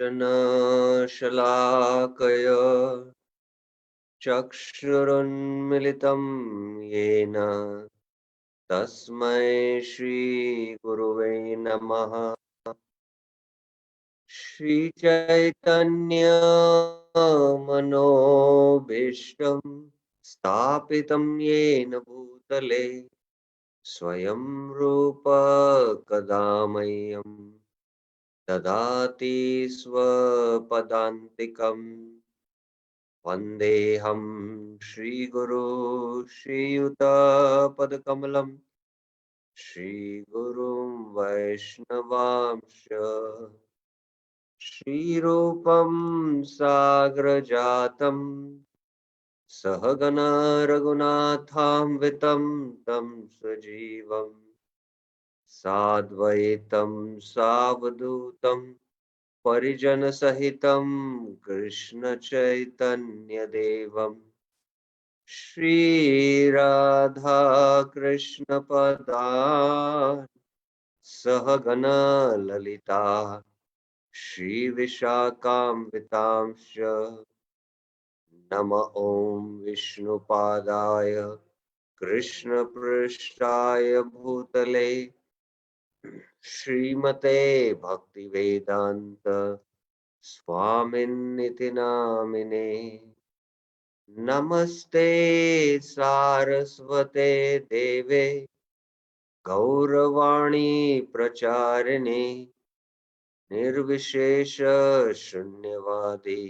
जनाशलाकय चक्षुरुन्मिलितं येन तस्मै श्रीगुरुवे नमः। श्रीचैतन्यमनोभीष्टं स्थापितं येन भूतले स्वयं रूप कदा मह्यं ददाति स्वपदान्तिकम्। वन्देऽहं श्रीगुरो श्रीयुतपदकमलं श्रीगुरुं वैष्णवांश श्रीरूपं साग्रजातं सहगना रघुनाथान्वितं तं सजीवं साद्वैतं सावधूतं परिजनसहितं कृष्णचैतन्यदेवम् श्रीराधाकृष्णपदान् सहगना ललिता श्रीविशाखान्वितांश्च नम ॐ विष्णुपादाय कृष्णपृष्ठाय भूतले श्रीमते भक्तिवेदान्त स्वामिन्निति नामिने। नमस्ते सारस्वते देवे गौरवाणी प्रचारिणे निर्विशेष शून्यवादी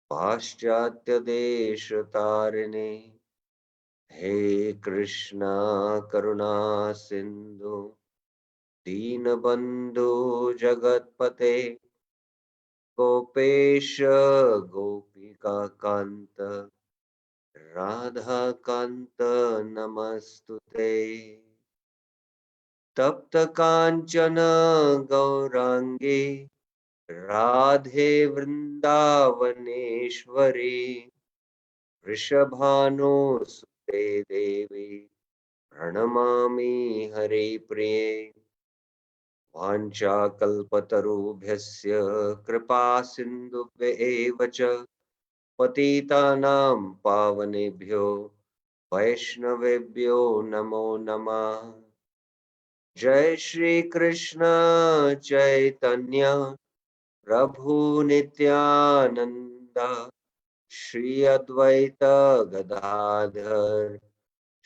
पाश्चात्य देश तारिणे। हे कृष्णा करुणा सिंधु दीनबंधु जगतपते गोपेश गोपिका कांत राधा कांत नमस्तुते। तप्त कांचन गौरांगी राधे वृंदावनेश्वरी वृषभानुसुते देवी प्रणमामि हरिप्रिये। वाञ्छाकल्पतरुभ्यस्य कृपा सिन्धुभ्य एव च पतितानां पावनेभ्यो वैष्णवेभ्यो नमो नमः। जय श्री कृष्ण चैतन्य प्रभु नित्यानंद श्री अद्वैत गदाधर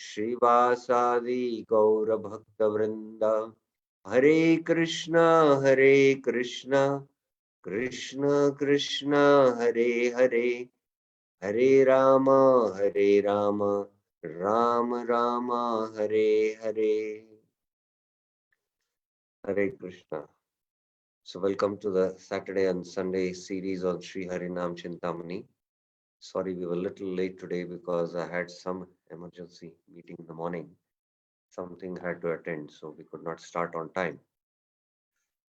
श्रीवासादि गौर भक्त वृंद। हरे कृष्णा कृष्ण कृष्ण हरे हरे, हरे Ram Ram Ram Hare Hare. Hare Krishna. So welcome to the Saturday and Sunday series on Sri Harinam Chintamani. Sorry we were a little late today because I had some emergency meeting in the morning. Something had to attend, so we could not start on time.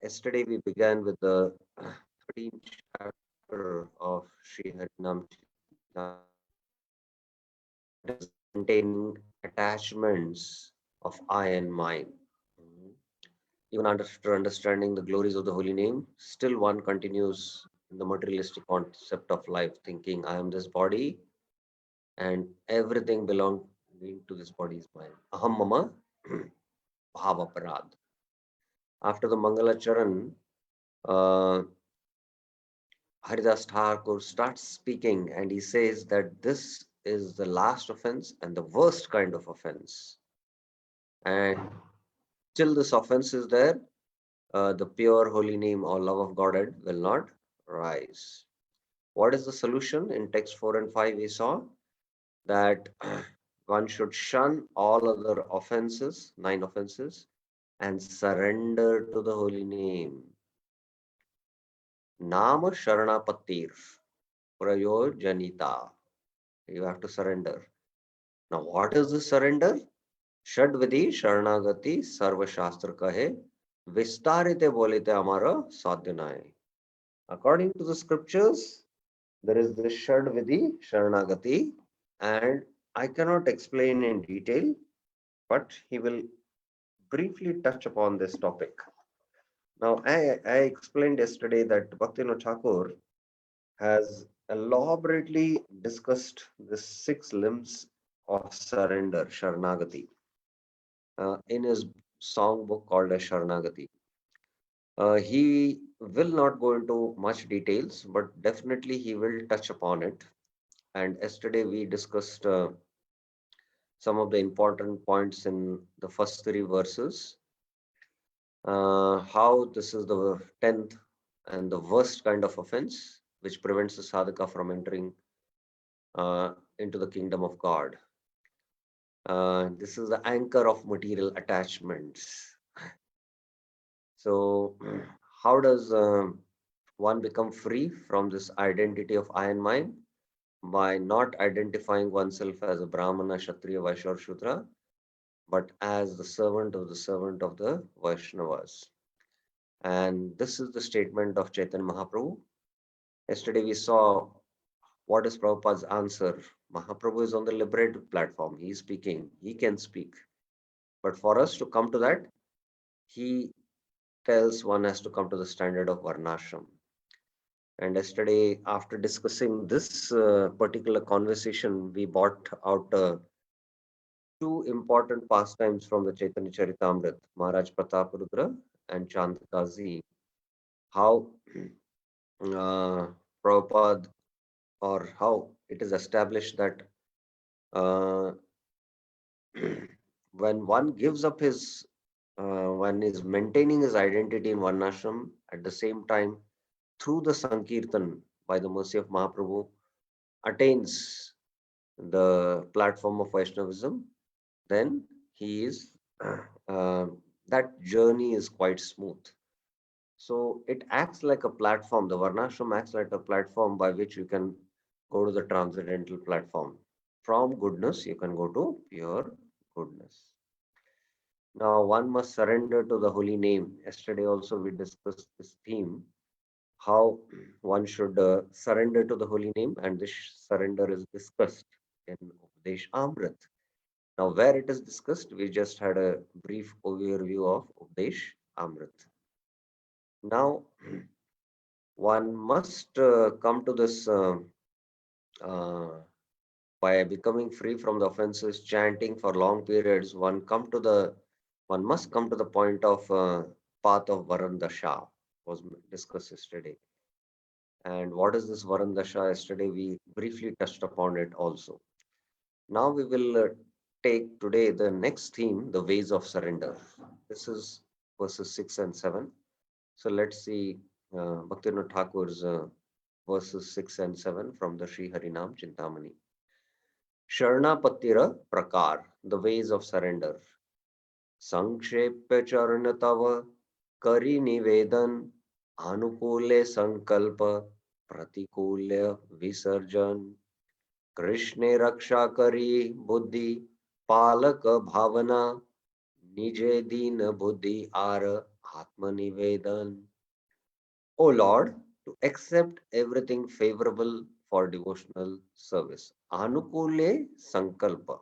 Yesterday we began with the 13th chapter of Sri Harinam Chintamani, that is containing attachments of I and mine. Mhm. Even after understanding the glories of the holy name, still one continues in the materialistic concept of life, thinking, I am this body and everything belonging to this body is mine. Aham mama bhava parad. After the Mangala Charan, uh, Haridas Thakur starts speaking and he says that this is the last offense and the worst kind of offense. And till this offense is there, the pure holy name or love of Godhead will not rise. What is the solution? In text 4 and 5, we saw that one should shun all other offenses, 9 offenses, and surrender to the holy name. Nama Sharanapatir Prayojanita. You have to surrender. Now, what is the surrender? Shadvidi Sharanagati Sarva Shastra Kahe Vistarite Bolite Amara Sadhyanai. According to the scriptures, there is this Shadvidi Sharanagati, and I cannot explain in detail, but he will briefly touch upon this topic. Now, I explained yesterday that Bhaktivinoda Thakur has elaborately discussed the six limbs of surrender, Sharanagati, in his song book called as Sharanagati. He will not go into much details, but definitely he will touch upon it. And yesterday we discussed some of the important points in the first three verses, how this is the 10th and the worst kind of offense, which prevents the sadhaka from entering into the kingdom of God. This is the anchor of material attachments. So, how does one become free from this identity of I and mine? By not identifying oneself as a Brahmana, Kshatriya, Vaishya, or Shudra, but as the servant of the Vaishnavas. And this is the statement of Chaitanya Mahaprabhu. Yesterday we saw what is Prabhupada's answer. Mahaprabhu is on the liberated platform. He is speaking. He can speak. But for us to come to that, he tells one has to come to the standard of Varnashram. And yesterday, after discussing this particular conversation, we brought out two important pastimes from the Chaitanya Charitamrita, Maharaj Prataparudra and Chandakazi, how Prabhupada, or how it is established that uh, when one gives up his, one is maintaining his identity in Varnashram, at the same time, through the Sankirtan, by the mercy of Mahaprabhu, attains the platform of Vaishnavism, then he is, uh, that journey is quite smooth. So it acts like a platform. The Varnashram acts like a platform by which you can go to the transcendental platform. From goodness, you can go to pure goodness. Now, one must surrender to the holy name. Yesterday also we discussed this theme, how one should surrender to the holy name, and this surrender is discussed in Upadesh Amrit. Now, where it is discussed, we just had a brief overview of Upadesh Amrit. Now, one must come to this uh, by becoming free from the offenses, chanting for long periods. One must come to the point of path of Varandasha, was discussed yesterday. And what is this Varandasha? Yesterday we briefly touched upon it also. Now we will take today the next theme, the ways of surrender. This is verses 6 and 7. So let's see Bhaktivinoda Thakur's verses 6 and 7 from the Sri Harinam Chintamani. Sharanapatira Prakar, the ways of surrender. Sankshepa Charana Tava Kari Nivedan Anukule Sankalpa Pratikule Visarjan Krishne Raksha Kari Buddhi Palaka Bhavana Nije Dina Buddhi Ara Atma Nivedan. O Lord, to accept everything favorable for devotional service. Anukule Sankalpa.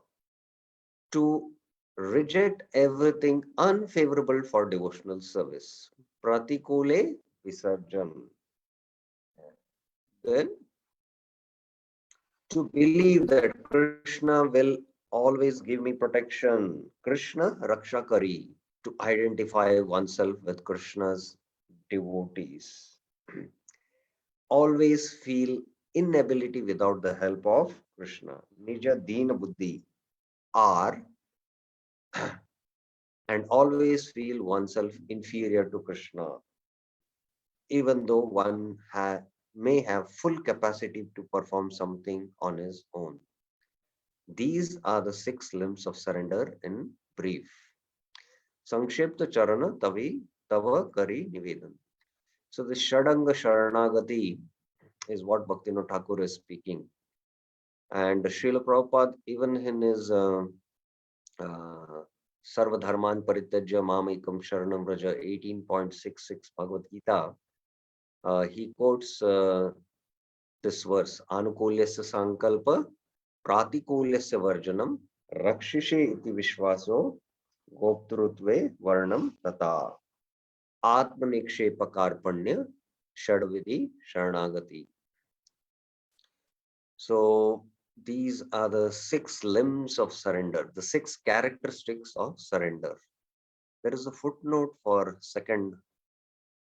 To reject everything unfavorable for devotional service. Pratikule Visarjan. Then to believe that Krishna will always give me protection. Krishna Rakshakari. To identify oneself with Krishna's devotees. Always feel inability without the help of Krishna. Nija Dina Buddhi are, and always feel oneself inferior to Krishna, even though one may have full capacity to perform something on his own. These are the six limbs of surrender in brief. Sankshipta Charana Tavi Tava Kari Nivedan. So the Shadanga Sharanagati is what Bhaktivinoda Thakur is speaking. And Srila Prabhupada, even in his uh, Sarva Dharman Parityajya Mamekam Sharanam Raja 18.66 Bhagavad Gita, he quotes this verse, Anukulyasya Sankalpa Pratikulyasya Varjanam Rakshishe iti Vishwaso Goptrutve Varnam Tata. Atmanikshepa Karpanya, Shadvidhi, Sharanagati. So these are the 6 limbs of surrender, the 6 characteristics of surrender. There is a footnote for second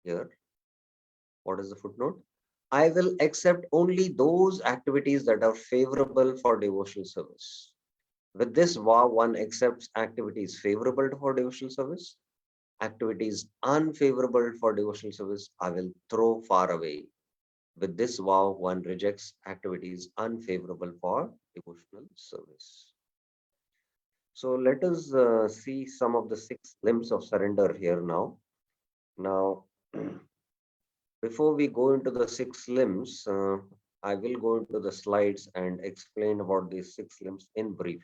here. What is the footnote? I will accept only those activities that are favorable for devotional service. With this vow, one accepts activities favorable for devotional service. Activities unfavorable for devotional service, I will throw far away. With this vow, one rejects activities unfavorable for devotional service. So let us see some of the 6 limbs of surrender here now. Now, before we go into the 6 limbs, I will go into the slides and explain about these 6 limbs in brief.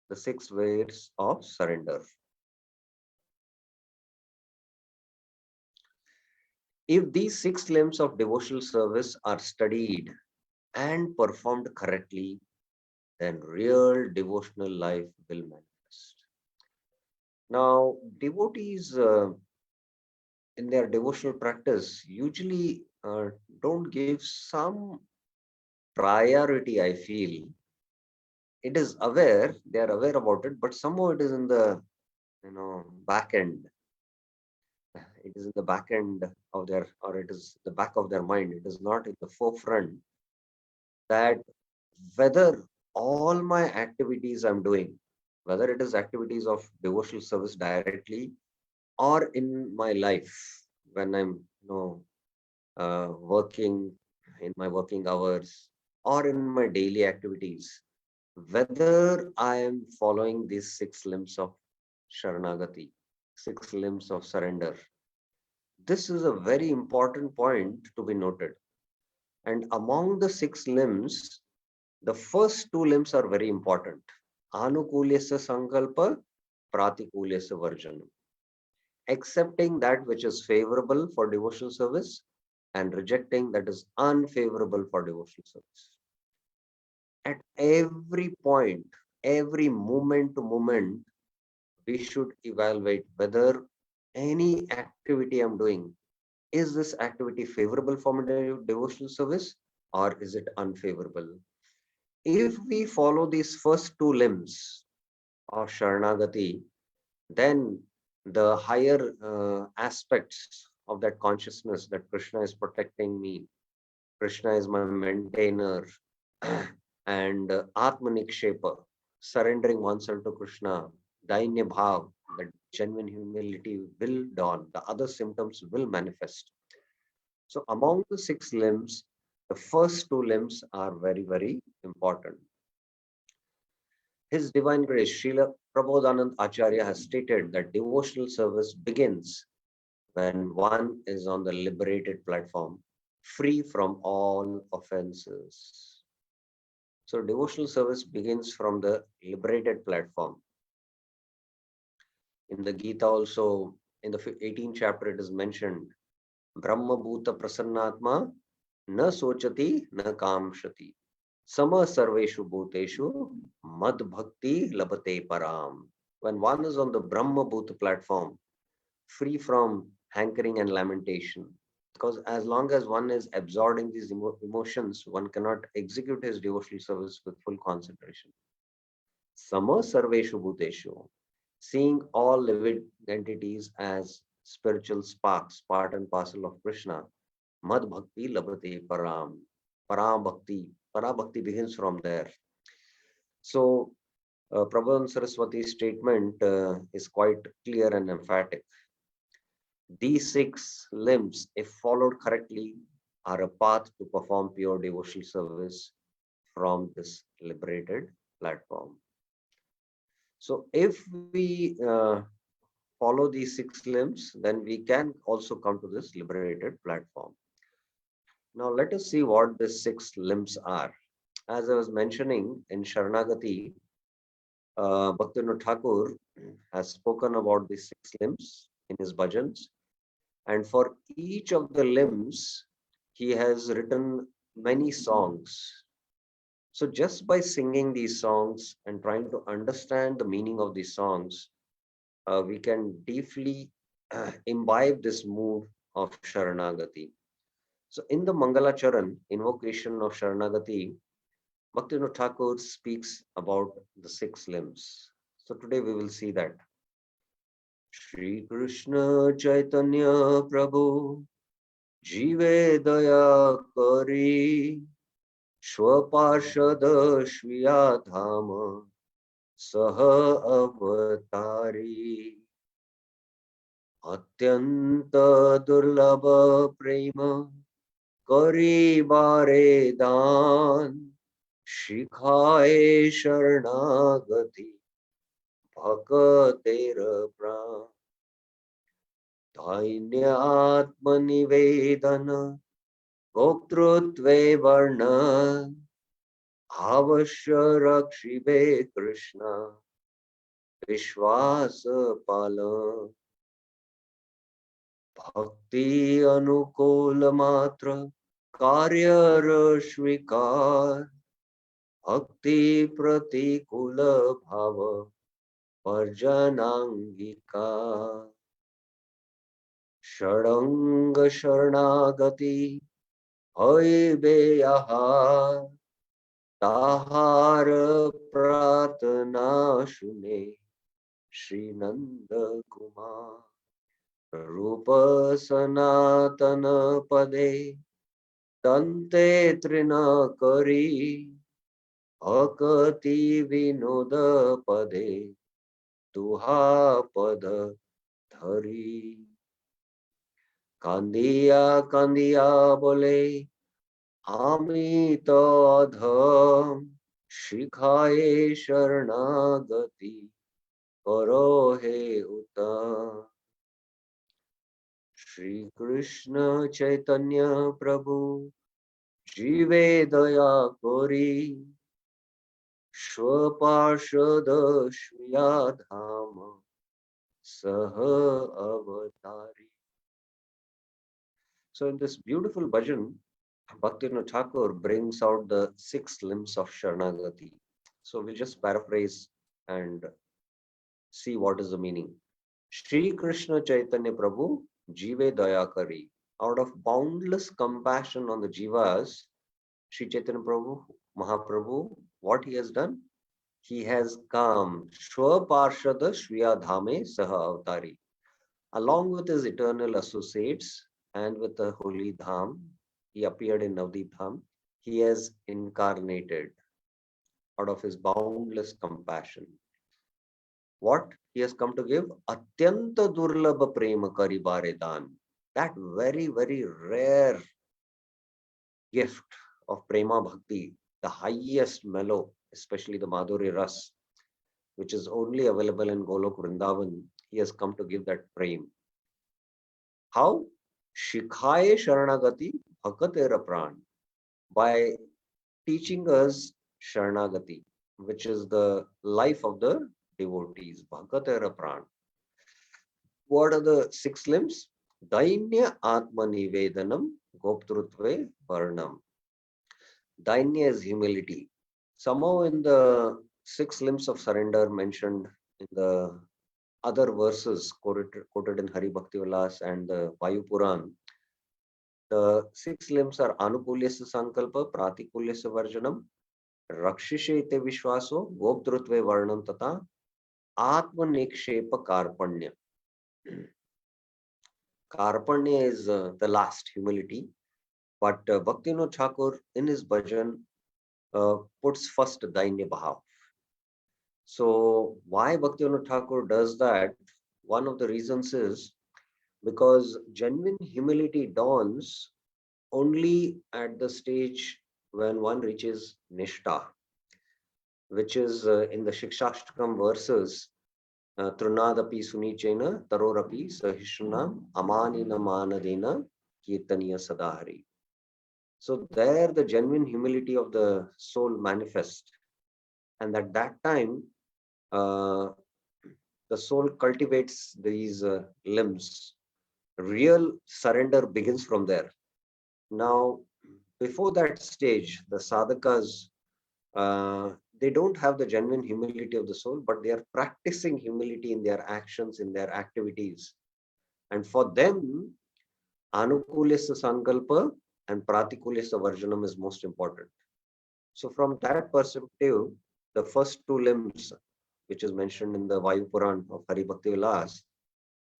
The 6 ways of surrender. If these 6 limbs of devotional service are studied and performed correctly, then real devotional life will manifest. Now, devotees in their devotional practice usually don't give some priority, I feel. It is aware, they are aware about it, but somehow it is in the back end. It is in the back end of their, or it is the back of their mind. It is not in the forefront that whether all my activities I'm doing, whether it is activities of devotional service directly or in my life when I'm working in my working hours or in my daily activities, whether I am following these 6 limbs of Sharanagati, 6 limbs of surrender. This is a very important point to be noted. And among the 6 limbs, the first 2 limbs are very important. Anukulyasya sankalpa, pratikulyasya varjanam. Accepting that which is favorable for devotional service and rejecting that is unfavorable for devotional service. At every point, every moment to moment, we should evaluate whether any activity I'm doing, is this activity favorable for my devotional service or is it unfavorable? If we follow these first 2 limbs of Sharanagati, then the higher aspects of that consciousness that Krishna is protecting me, Krishna is my maintainer, and Atmanikshepa, surrendering oneself to Krishna, Dainya Bhav, that genuine humility will dawn, the other symptoms will manifest. So, among the 6 limbs, the first 2 limbs are very, very important. His Divine Grace, Srila Prabodhanand Acharya has stated that devotional service begins when one is on the liberated platform, free from all offenses. So, devotional service begins from the liberated platform. In the Gita, also in the 18th chapter, it is mentioned Brahma Bhuta Prasannatma na sochati na kamshati. Sama sarveshu bhuteshu mad bhakti labate param. When one is on the Brahma Bhuta platform, free from hankering and lamentation, because as long as one is absorbing these emotions, one cannot execute his devotional service with full concentration. Sama sarveshu bhuteshu, seeing all living entities as spiritual sparks, part and parcel of Krishna. Mad bhakti labate param. Param bhakti. Para bhakti begins from there. So, Prabhupada Saraswati's statement is quite clear and emphatic. These 6 limbs, if followed correctly, are a path to perform pure devotional service from this liberated platform. So, if we follow these 6 limbs, then we can also come to this liberated platform. Now, let us see what these 6 limbs are. As I was mentioning in Sharanagati, Bhaktivinoda Thakur has spoken about these 6 limbs in his bhajans. And for each of the limbs, he has written many songs. So just by singing these songs and trying to understand the meaning of these songs, we can deeply imbibe this mood of Sharanagati. So in the Mangala Charan, invocation of Sharanagati, Bhaktivinoda Thakur speaks about the six limbs. So today we will see that. Shri Krishna Chaitanya Prabhu Jive Daya Kari Shwaparshad Shviya Dhama Saha Avatari Atyanta Durlabha Prema Kari Bare Dan Shikhaye Sharanagati Bhakater Pran Dainyatmanivedana Goptrutve Varna Avashya Rakshibe Krishna Vishwasa Pala Bhakti Anukula Matra Karya Rashvikar Bhakti Pratikula Bhava Parjanangika Sharanga Sharanagati Hoibeyaha Tahar Pratana Shune Shri Nanda Kumar Rupa Sanatana Pade Tante Trina Kari Akati Vinoda Pade Tuha Pada Dhari Kandiya Kandiya Bole Amita Dham Shikhaye Sharanagati Karo He Uta Shri Krishna Chaitanya Prabhu Jive Daya Kori Shwaparshada Shriya Dhama Saha Avatari. So in this beautiful bhajan, Bhaktivinoda Thakur brings out the six limbs of Sharanagati. So we'll just paraphrase and see what is the meaning. Shri Krishna Chaitanya Prabhu Jive Dayakari. Out of boundless compassion on the jivas, Shri Chaitanya Prabhu, Mahaprabhu, what he has done? He has come Shwaparshada Shriya Dhame Saha Avatari. Along with his eternal associates and with the holy Dham, he appeared in Navdeep Dham. He has incarnated out of his boundless compassion. What he has come to give? Atyanta Durlabha Prema Karibare Dan. That very, very rare gift of Prema Bhakti, the highest mellow, especially the Madhuri Ras, which is only available in Golok Vrindavan. He has come to give that prem. How? Shikhaye Sharanagati Bhakatera Pran. By teaching us Sharanagati, which is the life of the devotees. Bhakatera Pran. What are the six limbs? Dainya Atmani Vedanam Goptrutve Varnam. Dainya is humility. Somehow in the six limbs of surrender mentioned in the other verses quoted in Hari Bhakti Vilas and the Vayu Puran, the six limbs are Anukulyasya Sankalpa, Pratikulyasya Varjanam, Rakshishe Ite Vishwaso, Goptrutve Varnam Tata, Atma Nikshepa Karpanya. Karpanya is the last, humility. But Bhaktivinoda Thakur in his bhajan puts first Dainya Bhav. So why Bhaktivinoda Thakur does that? One of the reasons is because genuine humility dawns only at the stage when one reaches Nishta, which is in the Shikshashtakam verses, Trunadapi Sunichena, Tarorapi Sahishnam, Amanina Manadena, Kirtaniya Sadahari. So there the genuine humility of the soul manifests. And at that time, uh, the soul cultivates these limbs. Real surrender begins from there. Now, before that stage, the sadhakas, they don't have the genuine humility of the soul, but they are practicing humility in their actions, in their activities. And for them, Anukulyasya Sankalpa and Pratikulyasya Varjanam is most important. So from that perspective, the first two limbs, which is mentioned in the Vayu Puran of Hari Bhakti Vilas,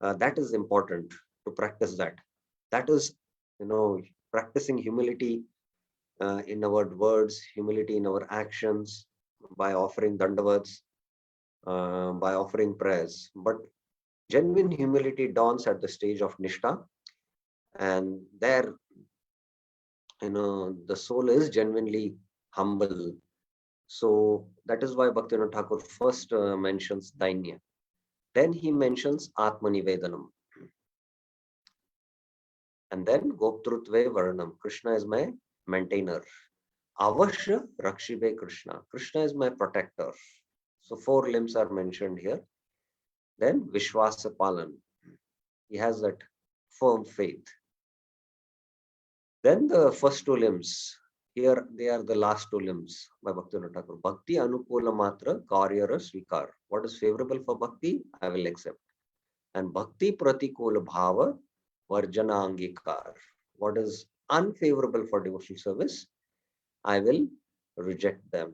that is important to practice that. That is, practicing humility in our words, humility in our actions, by offering dandavats, by offering prayers. But genuine humility dawns at the stage of Nishta, and there, the soul is genuinely humble. So that is why Bhaktivinoda Thakur first mentions Dainya. Then he mentions Atmanivedanam. And then Goptrutve Varnam. Krishna is my maintainer. Avashya Rakshibe Krishna. Krishna is my protector. So four limbs are mentioned here. Then Vishwasa Palan. He has that firm faith. Then the first two limbs. Here they are the last two limbs by Bhaktivinoda Thakur. Bhakti Anukula Matra Karyara Svikar. What is favorable for Bhakti, I will accept. And Bhakti Pratikula Bhava Varjana Angikar. What is unfavorable for devotional service, I will reject them.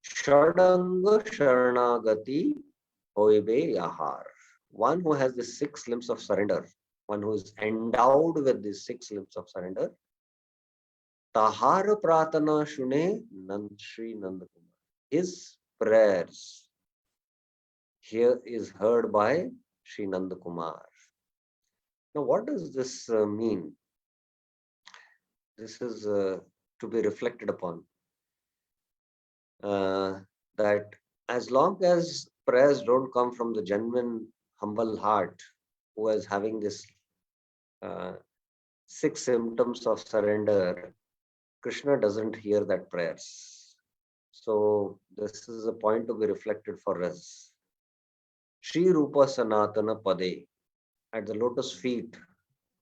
Shadanga Sharanagati Hoibe Yahar. One who has the six limbs of surrender, one who is endowed with the six limbs of surrender, Tahara Pratana Shune Sri Nandakumar. His prayers here is heard by Sri Nandakumar. Now, what does this mean? This is to be reflected upon. That as long as prayers don't come from the genuine, humble heart who is having this six symptoms of surrender, Krishna doesn't hear that prayers. So this is a point to be reflected for us. Shri Rupa Sanatana Pade, at the lotus feet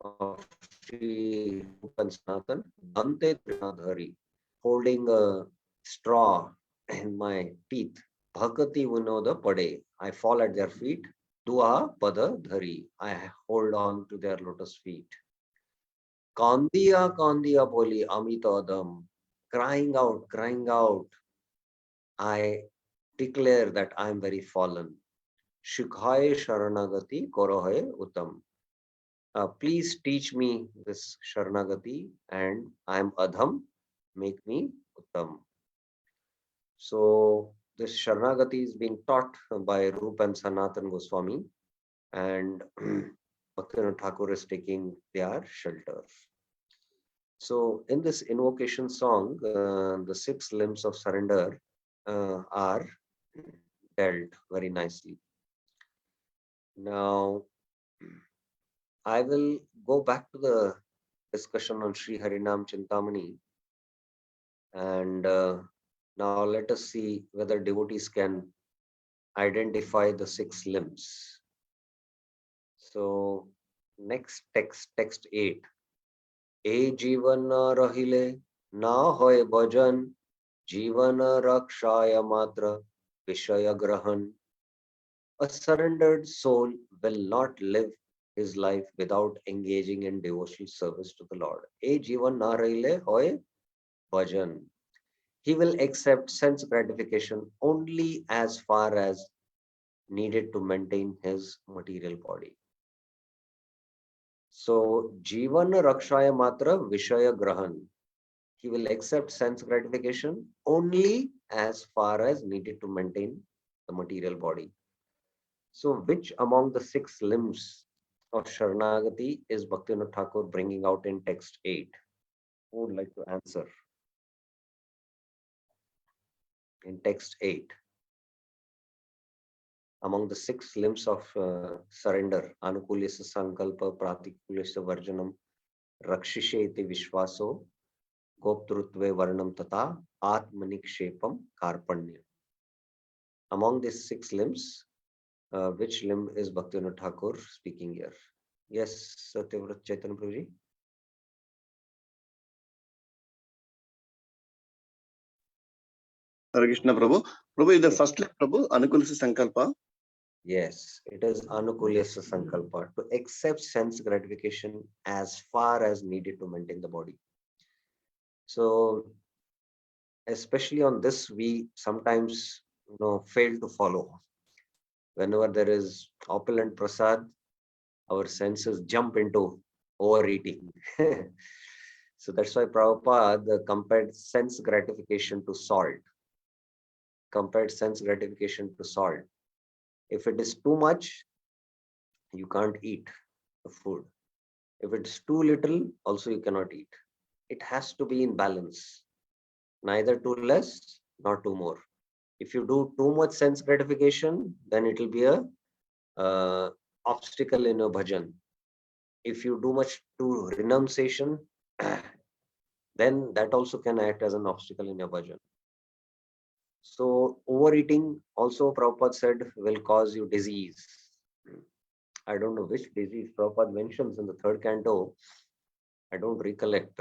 of Shri Rupa and Sanatan, Dante Trinadhari, holding a straw in my teeth. Bhakati Vinoda Pade, I fall at their feet. Dua Pada Dhari, I hold on to their lotus feet. Kandiya Kandiya Boli Amita Adam, crying out, I declare that I am very fallen. Shikhaye Sharanagati Korohaye Uttam. Please teach me this Sharanagati, and I am Adham, make me Uttam. So this Sharanagati is being taught by Rupa and Sanatan Goswami, and Bhaktivinoda Thakur is taking their shelter. So in this invocation song, the six limbs of surrender are dealt very nicely. Now, I will go back to the discussion on Sri Harinam Chintamani, and now let us see whether devotees can identify the six limbs. So next text 8. E jivan na rahile na hoy bhajan, jivan rakshaya matra vishaya grahan. A surrendered soul will not live his life without engaging in devotional service to the Lord. E jivan na rahile hoy bhajan. He will accept sense gratification only as far as needed to maintain his material body. So, Jivana Rakshaya Matra Vishaya Grahan. He will accept sense gratification only as far as needed to maintain the material body. So, which among the six limbs of Sharanagati is Bhaktivinoda Thakur bringing out in text 8? Who would like to answer? In text 8. Among the six limbs of surrender, Anukulyasya Sankalpa, Pratikulyasya Varjanam, Rakshisheti Vishwaso, Goptrutve Varnam Tata, Atmanikshepam Karpanya. Among these six limbs, which limb is Bhaktivinoda Thakur speaking here? Yes, Satyavrat Chaitanya Prabhuji. Hare Krishna Prabhu. Prabhu is the first limb, Prabhu, Anukulyasya Sankalpa. Yes, it is anukulyasya sankalpa to accept sense gratification as far as needed to maintain the body. So, especially on this, we sometimes fail to follow. Whenever there is opulent prasad, our senses jump into overeating. So that's why Prabhupada compared sense gratification to salt, compared sense gratification to salt. If it is too much, you can't eat the food. If it's too little, also you cannot eat. It has to be in balance, neither too less nor too more. If you do too much sense gratification, then it will be a obstacle in your bhajan. If you do much to renunciation, then that also can act as an obstacle in your bhajan. So overeating also Prabhupada said will cause you disease. I don't know which disease Prabhupada mentions in the third canto. I don't recollect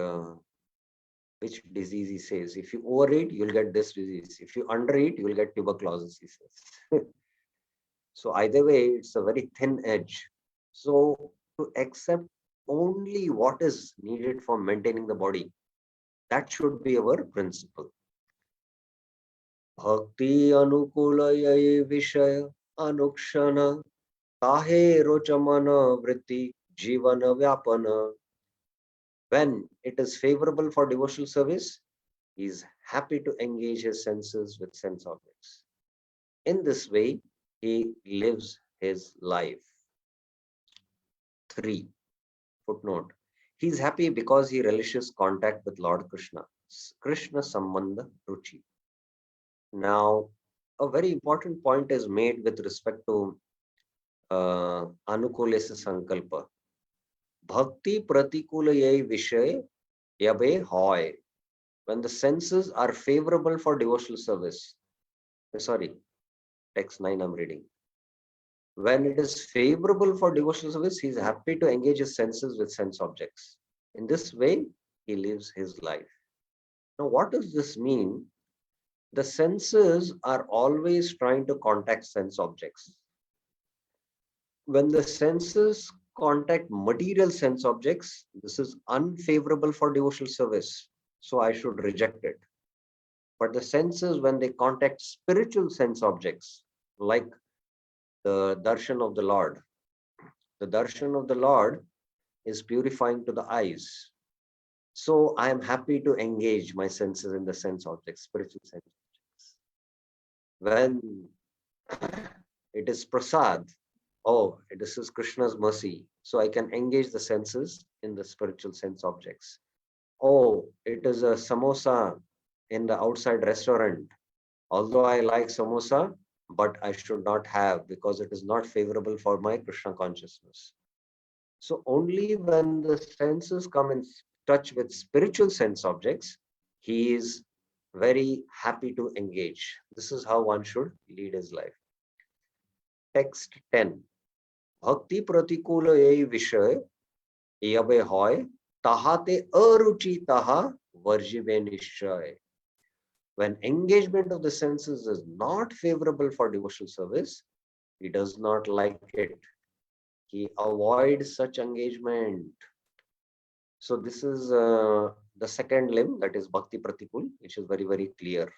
which disease he says. If you overeat, you'll get this disease. If you undereat, you'll get tuberculosis, he says. So either way, it's a very thin edge. So to accept only what is needed for maintaining the body, that should be our principle. Bhakti anukulaya vishaya anukshana kahe rochamana vritti jivana vyapana. When it is favorable for devotional service, he is happy to engage his senses with sense objects. In this way, he lives his life. 3. Footnote. He is happy because he relishes contact with Lord Krishna. Krishna Sambandha Ruchi. Now, a very important point is made with respect to Anukulesa Sankalpa. Bhakti Pratikulaye Vishay Yabe Hoy. When the senses are favorable for devotional service. Sorry, text 9 I'm reading. When it is favorable for devotional service, he is happy to engage his senses with sense objects. In this way, he lives his life. Now, what does this mean? The senses are always trying to contact sense objects. When the senses contact material sense objects, this is unfavorable for devotional service. So I should reject it. But the senses, when they contact spiritual sense objects, like the darshan of the Lord, the darshan of the Lord is purifying to the eyes. So I am happy to engage my senses in the sense objects, spiritual sense objects. When it is prasad, oh, this is Krishna's mercy. So I can engage the senses in the spiritual sense objects. Oh, it is a samosa in the outside restaurant. Although I like samosa, but I should not have because it is not favorable for my Krishna consciousness. So only when the senses come in touch with spiritual sense objects, he is very happy to engage. This is how one should lead his life. Text 10. Bhakti pratikula ei vishay yabe hoy tahate aruchi taha varjive nishay. When engagement of the senses is not favorable for devotional service, he does not like it. He avoids such engagement. So this is the second limb, that is Bhakti Pratikul, which is very, very clear.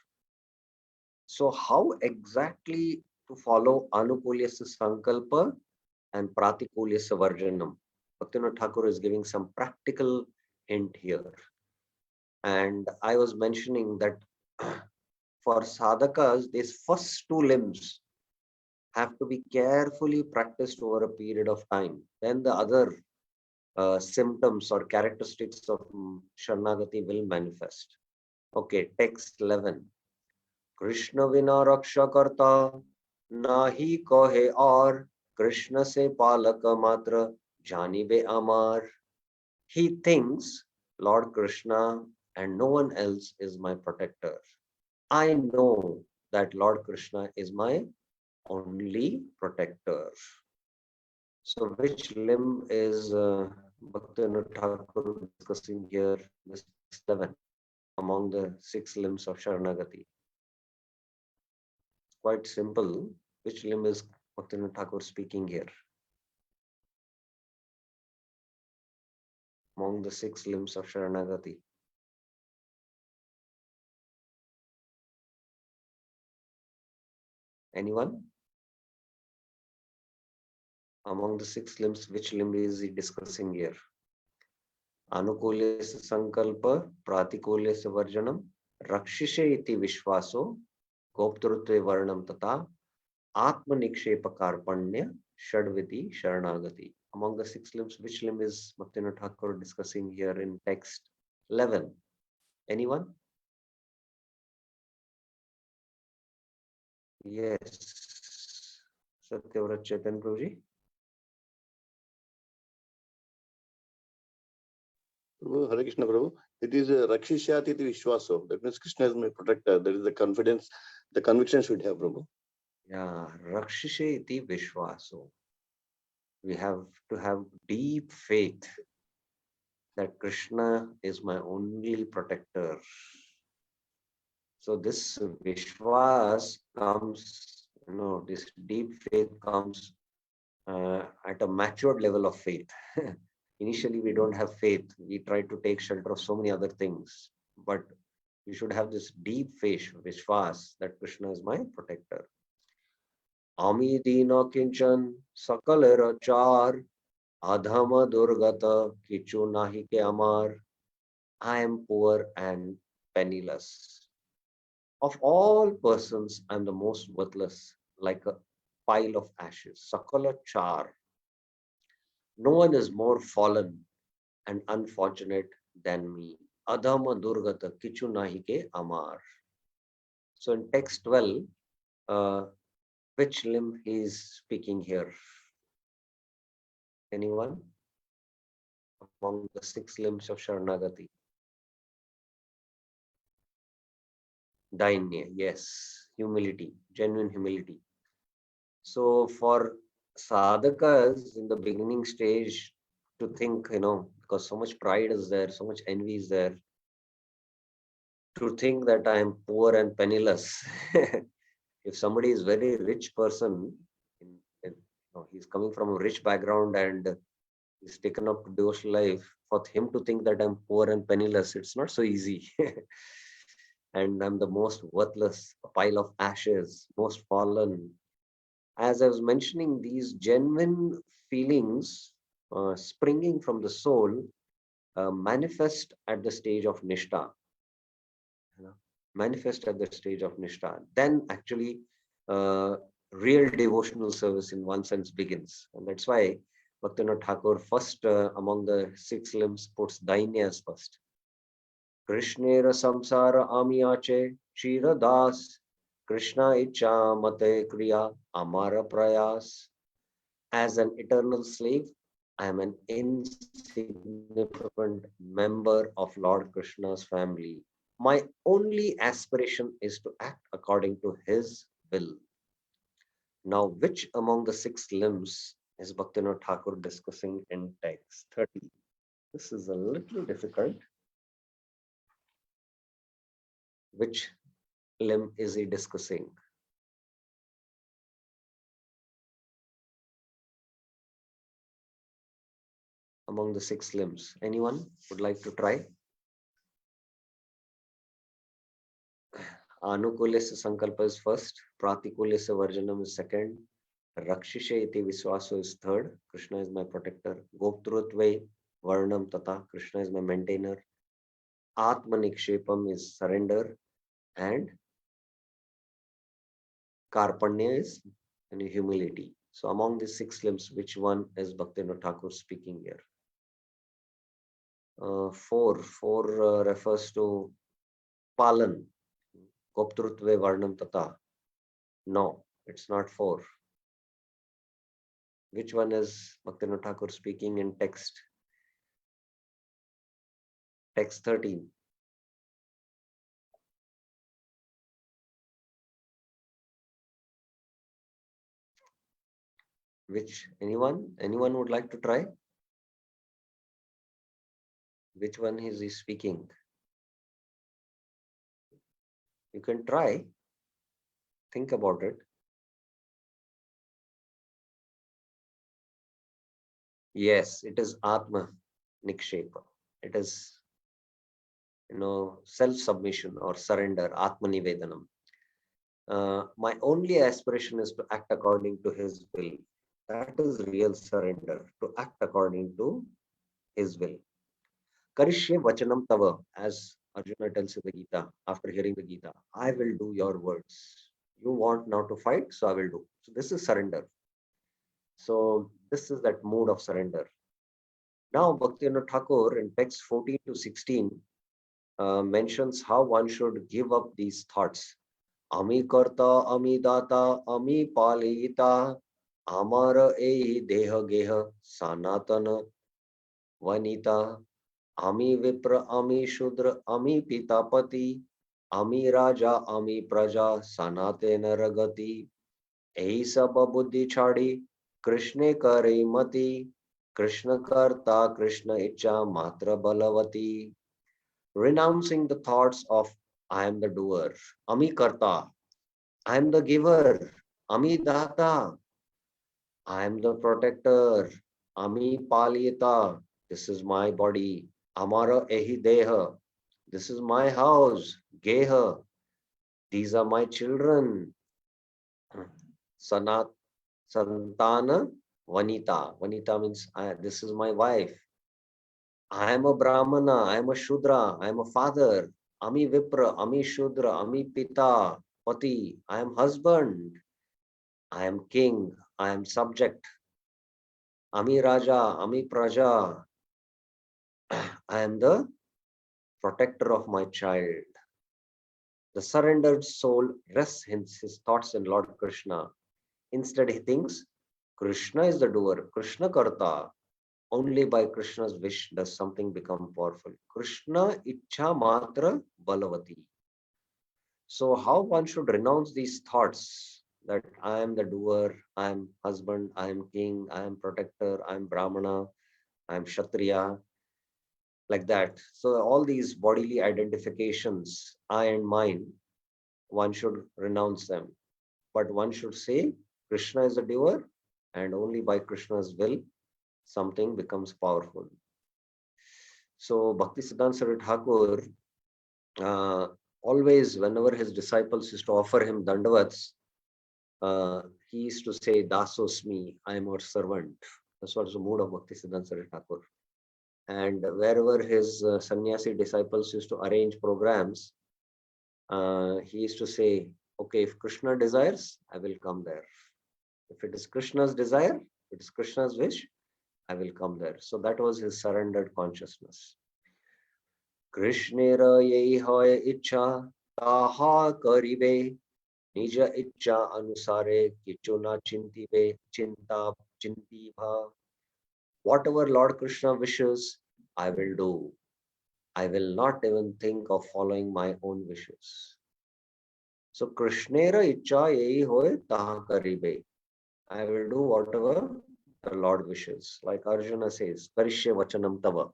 So how exactly to follow Anukulyasya Sankalpa and Pratikulyasya Varjanam? Bhaktivinoda Thakur is giving some practical hint here. And I was mentioning that for sadhakas, these first two limbs have to be carefully practiced over a period of time. Then the other symptoms or characteristics of Sharnagati will manifest. Okay, text 11. Krishna vina raksha karta nahi kohe aur Krishna se palaka matra janibe amar. He thinks Lord Krishna and no one else is my protector. I know that Lord Krishna is my only protector. So which limb is Bhaktivinoda Thakur discussing here? This 11 among the 6 limbs of Sharanagati. Quite simple. Which limb is Bhaktivinoda Thakur speaking here? Among the 6 limbs of Sharanagati. Anyone? Among the 6 limbs, which limb is he discussing here? Anukulya sankalpa, pratikulya varjanam, rakshishe iti vishwaso, goptrutve varnam tata, atma nikshepa karpanya, shadviti sharanagati. Among the 6 limbs, which limb is Bhaktivinoda Thakur discussing here in text 11? Anyone? Yes. Satyavrat Chetan Prabhuji. Hare Krishna Prabhu. It is Rakshishyat iti Vishwaso. That means Krishna is my protector. That is the confidence, the conviction should have, Prabhu. Yeah, Rakshishe iti Vishwaso. We have to have deep faith that Krishna is my only protector. So this Vishwas comes, this deep faith comes at a matured level of faith. Initially, we don't have faith. We try to take shelter of so many other things. But we should have this deep faith, Vishwas, that Krishna is my protector. Ami dina kinchan sakal rachar adhama durgata kichu nahi ke amar. I am poor and penniless. Of all persons, I am the most worthless, like a pile of ashes. Sakala char. No one is more fallen and unfortunate than me. Adhama durgata kichu nahi ke amar. So in text 12, which limb he is speaking here? Anyone? Among the 6 limbs of Sharanagati. Dainya, yes. Humility, genuine humility. So for sadhakas in the beginning stage to think, because so much pride is there, so much envy is there, to think that I am poor and penniless. If somebody is very rich person, he's coming from a rich background and he's taken up devotional life, for him to think that I'm poor and penniless, it's not so easy. And I'm the most worthless, a pile of ashes, most fallen. As I was mentioning, these genuine feelings springing from the soul manifest at the stage of Nishta. Manifest at the stage of Nishta. Then actually, real devotional service in one sense begins. And that's why Bhaktivinoda Thakur first among the 6 limbs puts Dainyas first. Krishnera samsara amiyache chira das Krishna icha mate kriya amara prayas. As an eternal slave, I am an insignificant member of Lord Krishna's family. My only aspiration is to act according to his will. Now, which among the 6 limbs is Bhaktivinoda Thakur discussing in text 30? This is a little difficult. Which limb is he discussing? Among the 6 limbs. Anyone would like to try? Anukulyasya sankalpa is first, Pratikulyasya varjanam is second, Rakshishe iti viswaso is third, Krishna is my protector, Goptrutve varnam tata, Krishna is my maintainer, Atmanikshepam is surrender, and Karpanya is humility. So among these 6 limbs, which one is Bhaktivinoda Thakur speaking here? 4 refers to Palan, Goptrutve varnam tata. No, it's not 4. Which one is Bhaktivinoda Thakur speaking in text? Text 13. Which, anyone would like to try? Which one is he speaking? You can try. Think about it. Yes, it is Atma Nikshepa. It is, self-submission or surrender, Atma Nivedanam. My only aspiration is to act according to His will. That is real surrender, to act according to His will. Karishye vachanam tava, as Arjuna tells in the Gita, after hearing the Gita, I will do your words. You want now to fight, so I will do. So this is surrender. So this is that mood of surrender. Now Bhaktivinoda Thakur in text 14 to 16 mentions how one should give up these thoughts. Ami karta, ami data, ami palayita, amara ehi deha geha, sanatana vanita, ami vipra, ami shudra, ami pitapati, ami raja, ami praja, sanatena ragati. यही सब बुद्धि छाड़ी कृष्ण करे मति कृष्ण करता कृष्ण इच्छा मात्र बलवती renouncing the thoughts of I am the doer, Ami Karta, I am the giver, Ami Data, I am the protector, Ami Palita, this is my body, Amara Ehi Deha, this is my house, Geha, these are my children, Sanat Santana Vanita. Vanita means this is my wife. I am a Brahmana, I am a Shudra, I am a father. Ami Vipra, Ami Shudra, Ami Pita, Pati, I am husband, I am king, I am subject. Ami Raja, Ami Praja, I am the protector of my child. The surrendered soul rests his thoughts in Lord Krishna. Instead, he thinks Krishna is the doer, Krishna Karta. Only by Krishna's wish does something become powerful. Krishna Ichha Matra Balavati. So, how one should renounce these thoughts that I am the doer, I am husband, I am king, I am protector, I am Brahmana, I am Kshatriya, like that. So, all these bodily identifications, I and mine, one should renounce them. But one should say, Krishna is the doer, and only by Krishna's will, something becomes powerful. So, Bhakti Siddhanta Saraswati Thakur, uh, always, whenever his disciples used to offer him dandavats, uh, he used to say, Dasosmi, I am your servant. That's what the mood of Bhakti Siddhanta Saraswati Thakur. And wherever his sannyasi disciples used to arrange programs, he used to say, okay, if Krishna desires, I will come there. If it is Krishna's desire, if it is Krishna's wish, I will come there. So that was his surrendered consciousness. Krishnera yehi hoy ichha, taha karibe, nija ichha anusare, kichuna chintive, chinta chintiva. Whatever Lord Krishna wishes, I will do. I will not even think of following my own wishes. So Krishnera ichha yehi hoy taha karibe. I will do whatever the Lord wishes. Like Arjuna says, Karishye vachanam tava.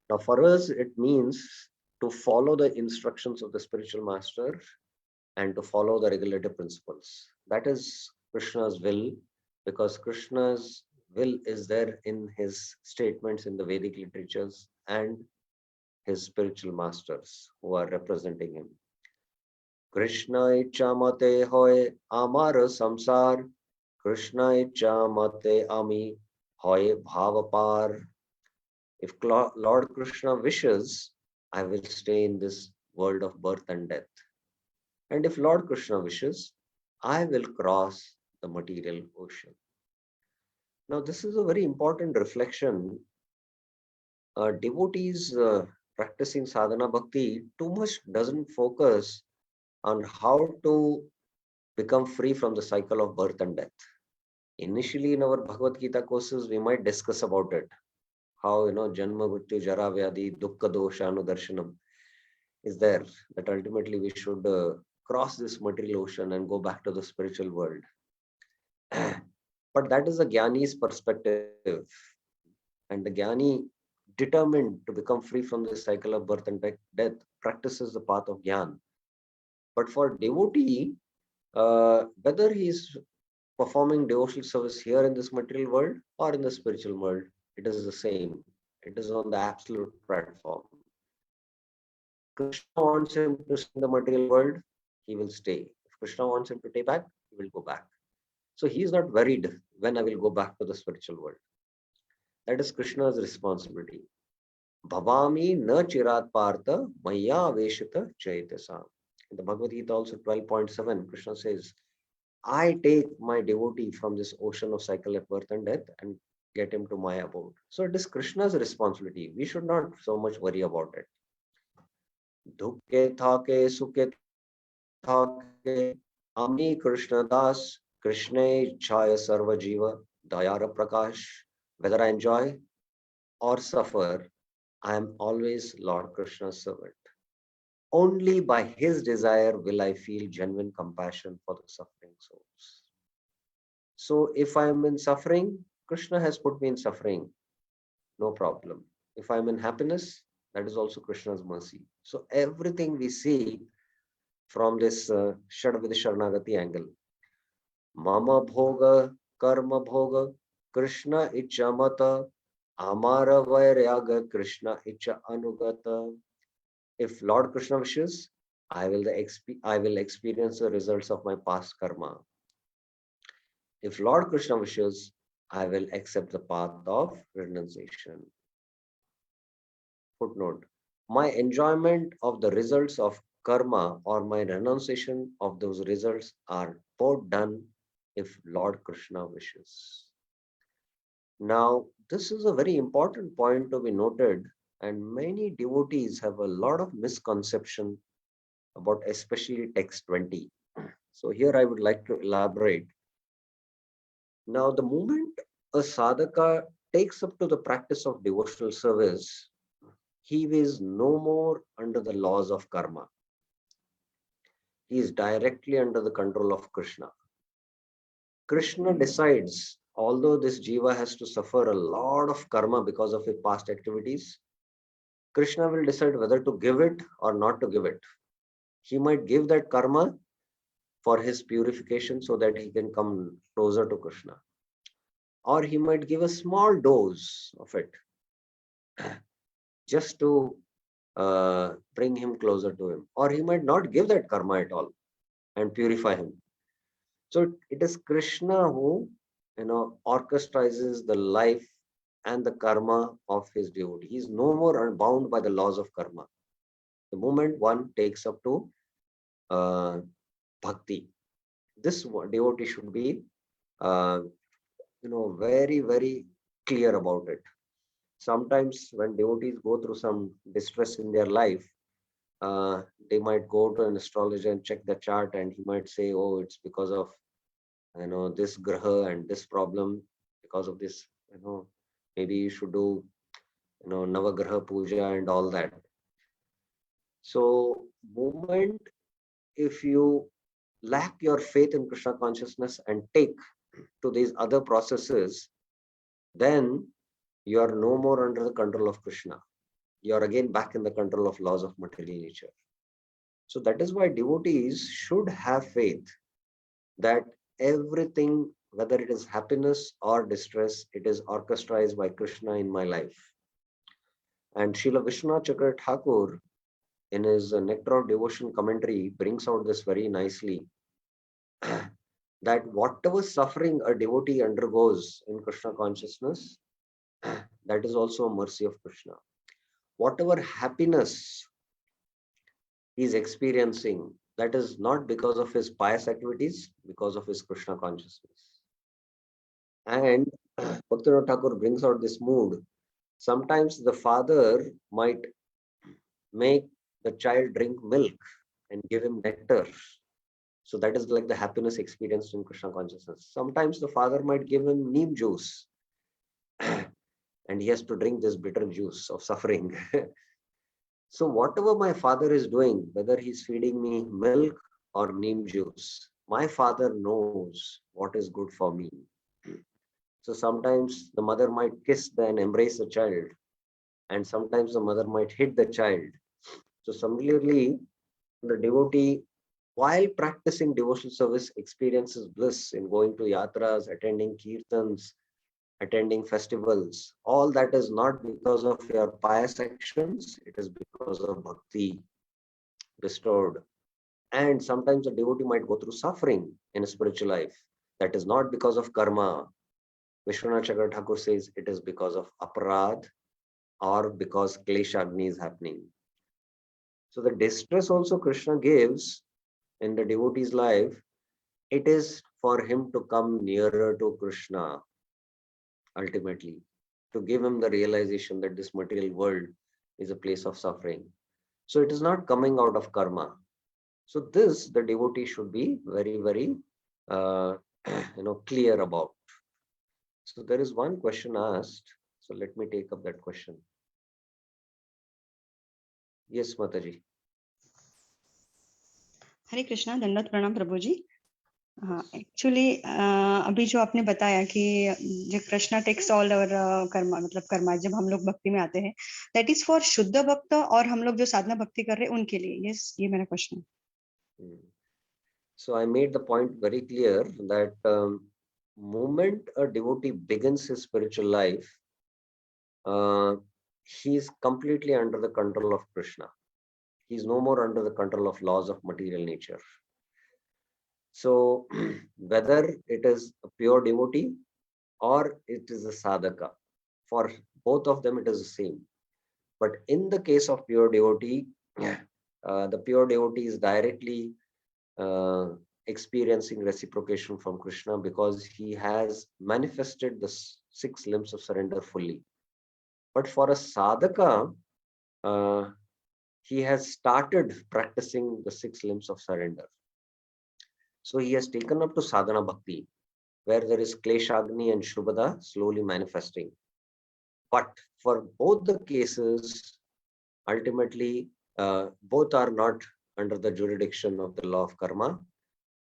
Now for us, it means to follow the instructions of the spiritual master and to follow the regulative principles. That is Krishna's will, because Krishna's will is there in his statements in the Vedic literatures and his spiritual masters who are representing him. Krishna icha mate hoy amar samsar, Krishna icha mate ami hoy bhavapar. If Lord Krishna wishes, I will stay in this world of birth and death. And if Lord Krishna wishes, I will cross the material ocean. Now, this is a very important reflection. Devotees practicing sadhana bhakti too much doesn't focus on how to become free from the cycle of birth and death. Initially, in our Bhagavad Gita courses, we might discuss about it. How, Janma Mrityu Jara Vyadi Dukkha Dosha Anudarshanam is there, that ultimately we should cross this material ocean and go back to the spiritual world. But that is a Jnani's perspective. And the Jnani, determined to become free from the cycle of birth and death, practices the path of Jnana. But for devotee, whether he is performing devotional service here in this material world or in the spiritual world, It is the same. It is on the absolute platform. Krishna wants him to stay in the material world, he will stay. If Krishna wants him to take back, he will go back. So he is not worried when I will go back to the spiritual world. That is Krishna's responsibility. Bhavami na chirat partha maya veshita chaitasa. In the Bhagavad Gita also 12.7, Krishna says, I take my devotee from this ocean of cycle of birth and death and get him to my abode. So it is Krishna's responsibility. We should not so much worry about it. Dukke thake suke thake ami Krishna das Krishna chaya sarva jiva dayara prakash. Whether I enjoy or suffer, I am always Lord Krishna's servant. Only by his desire will I feel genuine compassion for the suffering souls. So if I am in suffering, Krishna has put me in suffering, no problem. If I'm in happiness, that is also Krishna's mercy. So everything we see from this Shadavida Sharanagati angle. Mama bhoga, karma bhoga, Krishna icha mata, amara vairyaga, Krishna icha anugata. If Lord Krishna wishes, I will experience the results of my past karma. If Lord Krishna wishes, I will accept the path of renunciation. Footnote. My enjoyment of the results of karma or my renunciation of those results are both done if Lord Krishna wishes. Now, this is a very important point to be noted, and many devotees have a lot of misconception about especially text 20. So here I would like to elaborate. Now, the moment a sadhaka takes up to the practice of devotional service, he is no more under the laws of karma. He is directly under the control of Krishna. Krishna decides, although this jiva has to suffer a lot of karma because of his past activities, Krishna will decide whether to give it or not to give it. He might give that karma for his purification so that he can come closer to Krishna. Or he might give a small dose of it just to bring him closer to him. Or he might not give that karma at all and purify him. So it is Krishna who, orchestrizes the life and the karma of his devotee. He is no more bound by the laws of karma. The moment one takes up to bhakti, this devotee should be, very, very clear about it. Sometimes when devotees go through some distress in their life, they might go to an astrologer and check the chart, and he might say, oh, it's because of this graha and this problem. Because of this, maybe you should do navagraha puja and all that. So moment if you lack your faith in Krishna consciousness and take to these other processes, then you are no more under the control of Krishna. You are again back in the control of laws of material nature. So that is why devotees should have faith that everything, whether it is happiness or distress, it is orchestrated by Krishna in my life. And Srila Vishwanath Chakravarti Thakur, in his Nectar of Devotion commentary, brings out this very nicely, that whatever suffering a devotee undergoes in Krishna consciousness, that is also a mercy of Krishna. Whatever happiness he is experiencing, that is not because of his pious activities, because of his Krishna consciousness. And Bhaktivinoda Thakur brings out this mood. Sometimes the father might make the child drink milk and give him nectar. So that is like the happiness experienced in Krishna consciousness. Sometimes the father might give him neem juice and he has to drink this bitter juice of suffering. So whatever my father is doing, whether he's feeding me milk or neem juice, my father knows what is good for me. So sometimes the mother might kiss and embrace the child, and sometimes the mother might hit the child. So similarly, the devotee, while practicing devotional service, experiences bliss in going to yatras, attending kirtans, attending festivals, all that is not because of your pious actions, it is because of bhakti restored. And sometimes a devotee might go through suffering in a spiritual life. That is not because of karma. Vishwanath Chakra Thakur says it is because of aparadh or because kleshagni is happening. So the distress also Krishna gives in the devotee's life, it is for him to come nearer to Krishna ultimately, to give him the realization that this material world is a place of suffering. So it is not coming out of karma. So this the devotee should be very, very uh, clear about. So there is one question asked. So let me take up that question. Yes, Mataji. हरे कृष्णा, दंडवत प्रणाम प्रभु जी। हाँ, actually अभी जो आपने बताया कि जो Krishna takes all और कर्मा, मतलब कर्मा जब हम लोग भक्ति में आते हैं, दैट इज फॉर शुद्ध भक्त और हम लोग जो साधना भक्ति कर रहे हैं उनके लिए। यस, ये मेरा क्वेश्चन है। So I made the point very clear that moment a devotee begins his spiritual life, he is completely under the control of Krishna. He is no more under the control of laws of material nature. So whether it is a pure devotee or it is a sadhaka, for both of them it is the same. But in the case of pure devotee, the pure devotee is directly experiencing reciprocation from Krishna because he has manifested the 6 limbs of surrender fully. But for a sadhaka, he has started practicing the 6 limbs of surrender. So he has taken up to sadhana bhakti, where there is kleshagni and shubhada slowly manifesting. But for both the cases, ultimately, both are not under the jurisdiction of the law of karma.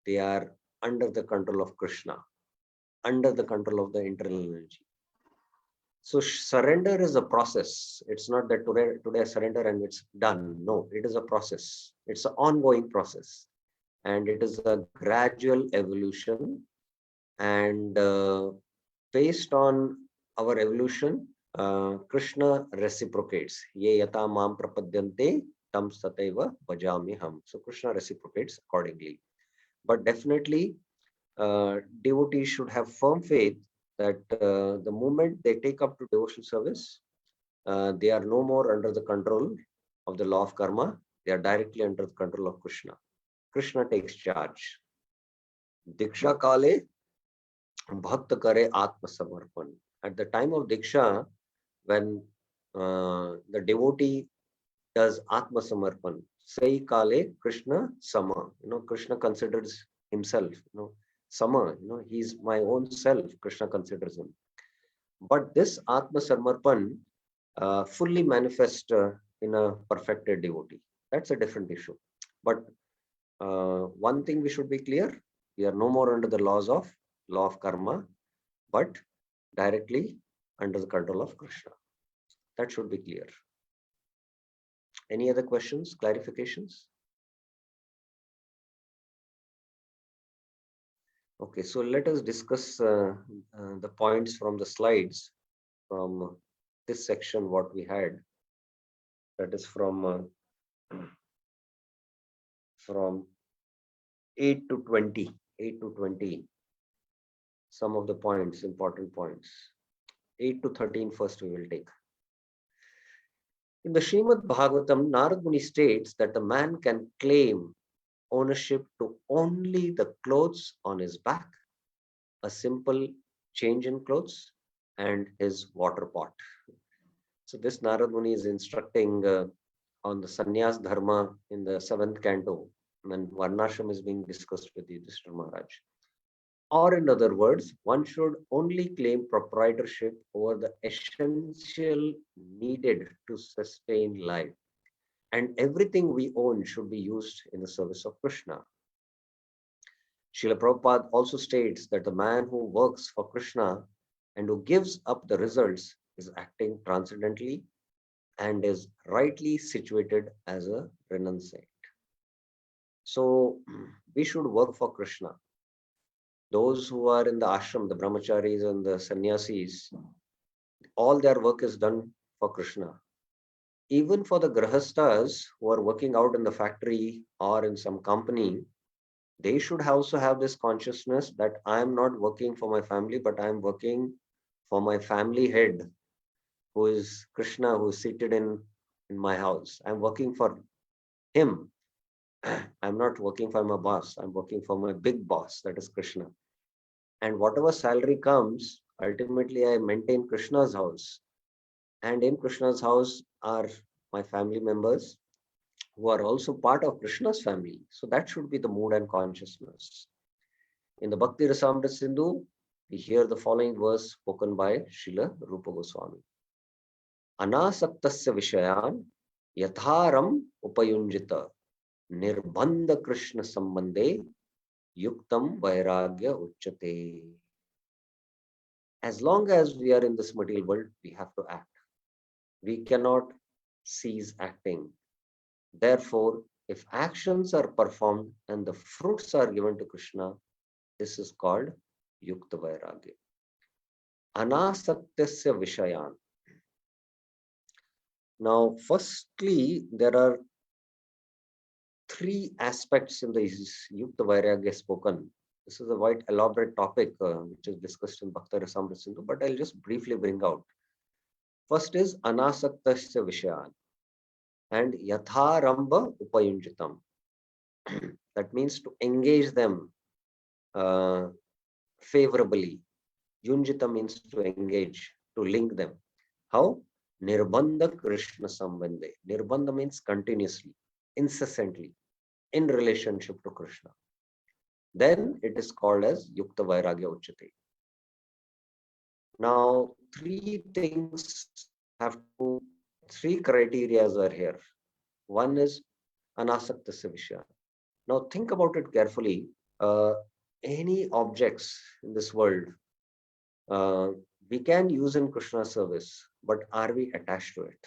They are under the control of Krishna, under the control of the internal energy. So surrender is a process. It's not that today I surrender and it's done. No, it is a process. It's an ongoing process. And it is a gradual evolution. And based on our evolution, Krishna reciprocates. Ye yata mam prapadyante tam sataiva bhajami ham. So Krishna reciprocates accordingly. But definitely, devotees should have firm faith that the moment they take up to devotional service, they are no more under the control of the law of karma. They are directly under the control of Krishna. Krishna takes charge. Diksha kale bhakta kare atma samarpan. At the time of Diksha, when the devotee does atma samarpan, say kale Krishna sama. Krishna considers himself, sama, he's my own self, Krishna considers him. But this atma samarpan fully manifests in a perfected devotee. That's a different issue. But one thing we should be clear, we are no more under the law of karma, but directly under the control of Krishna. That should be clear. Any other questions, clarifications? Okay, so let us discuss the points from the slides from this section, what we had. That is from 8 to 20. 8 to 20. Some of the points, important points. 8 to 13 first we will take. In the Srimad Bhagavatam, Narad Muni states that the man can claim ownership to only the clothes on his back, a simple change in clothes, and his water pot. So this Narad Muni is instructing on the sannyas dharma in the 7th canto when Varnashram is being discussed with Yudhishthira Maharaj. Or in other words, one should only claim proprietorship over the essential needed to sustain life. And everything we own should be used in the service of Krishna. Srila Prabhupada also states that the man who works for Krishna and who gives up the results is acting transcendently and is rightly situated as a renunciate. So we should work for Krishna. those who are in the ashram, the brahmacharis and the sannyasis, all their work is done for Krishna. Even for the grahastas who are working out in the factory or in some company, they should also have this consciousness that I am not working for my family, but I am working for my family head, who is Krishna, who is seated in my house. I'm working for him. I'm not working for my boss. I'm working for my big boss, that is Krishna. And whatever salary comes, ultimately I maintain Krishna's house. And in Krishna's house are my family members who are also part of Krishna's family. So that should be the mood and consciousness. In the Bhakti Rasamrita Sindhu, we hear the following verse spoken by Srila Rupa Goswami. Anasaktasya vishayan yatharam upayunjita nirbandha Krishna sambandhe yuktam vairagya uchyate. As long as we are in this material world, we have to act. We cannot cease acting. Therefore, if actions are performed and the fruits are given to Krishna, this is called Yukta Vairagya. Anasatyasya Vishayan. Now, firstly, there are three aspects in the Yukta Vairagya spoken. This is a quite elaborate topic which is discussed in Bhakti Rasamrita Sindhu, but I'll just briefly bring out. First is Anasaktasya Vishayan and Yatharamba Upayunjitam. That means to engage them favorably. Yunjita means to engage, to link them. How? Nirbandha Krishna Sambandhe. Nirbandha means continuously, incessantly, in relationship to Krishna. Then it is called as Yukta Vairagya Uchyate. Now, three criteria are here. One is Anasaktasya Vishya. Now, think about it carefully. Any objects in this world, we can use in Krishna service, but are we attached to it?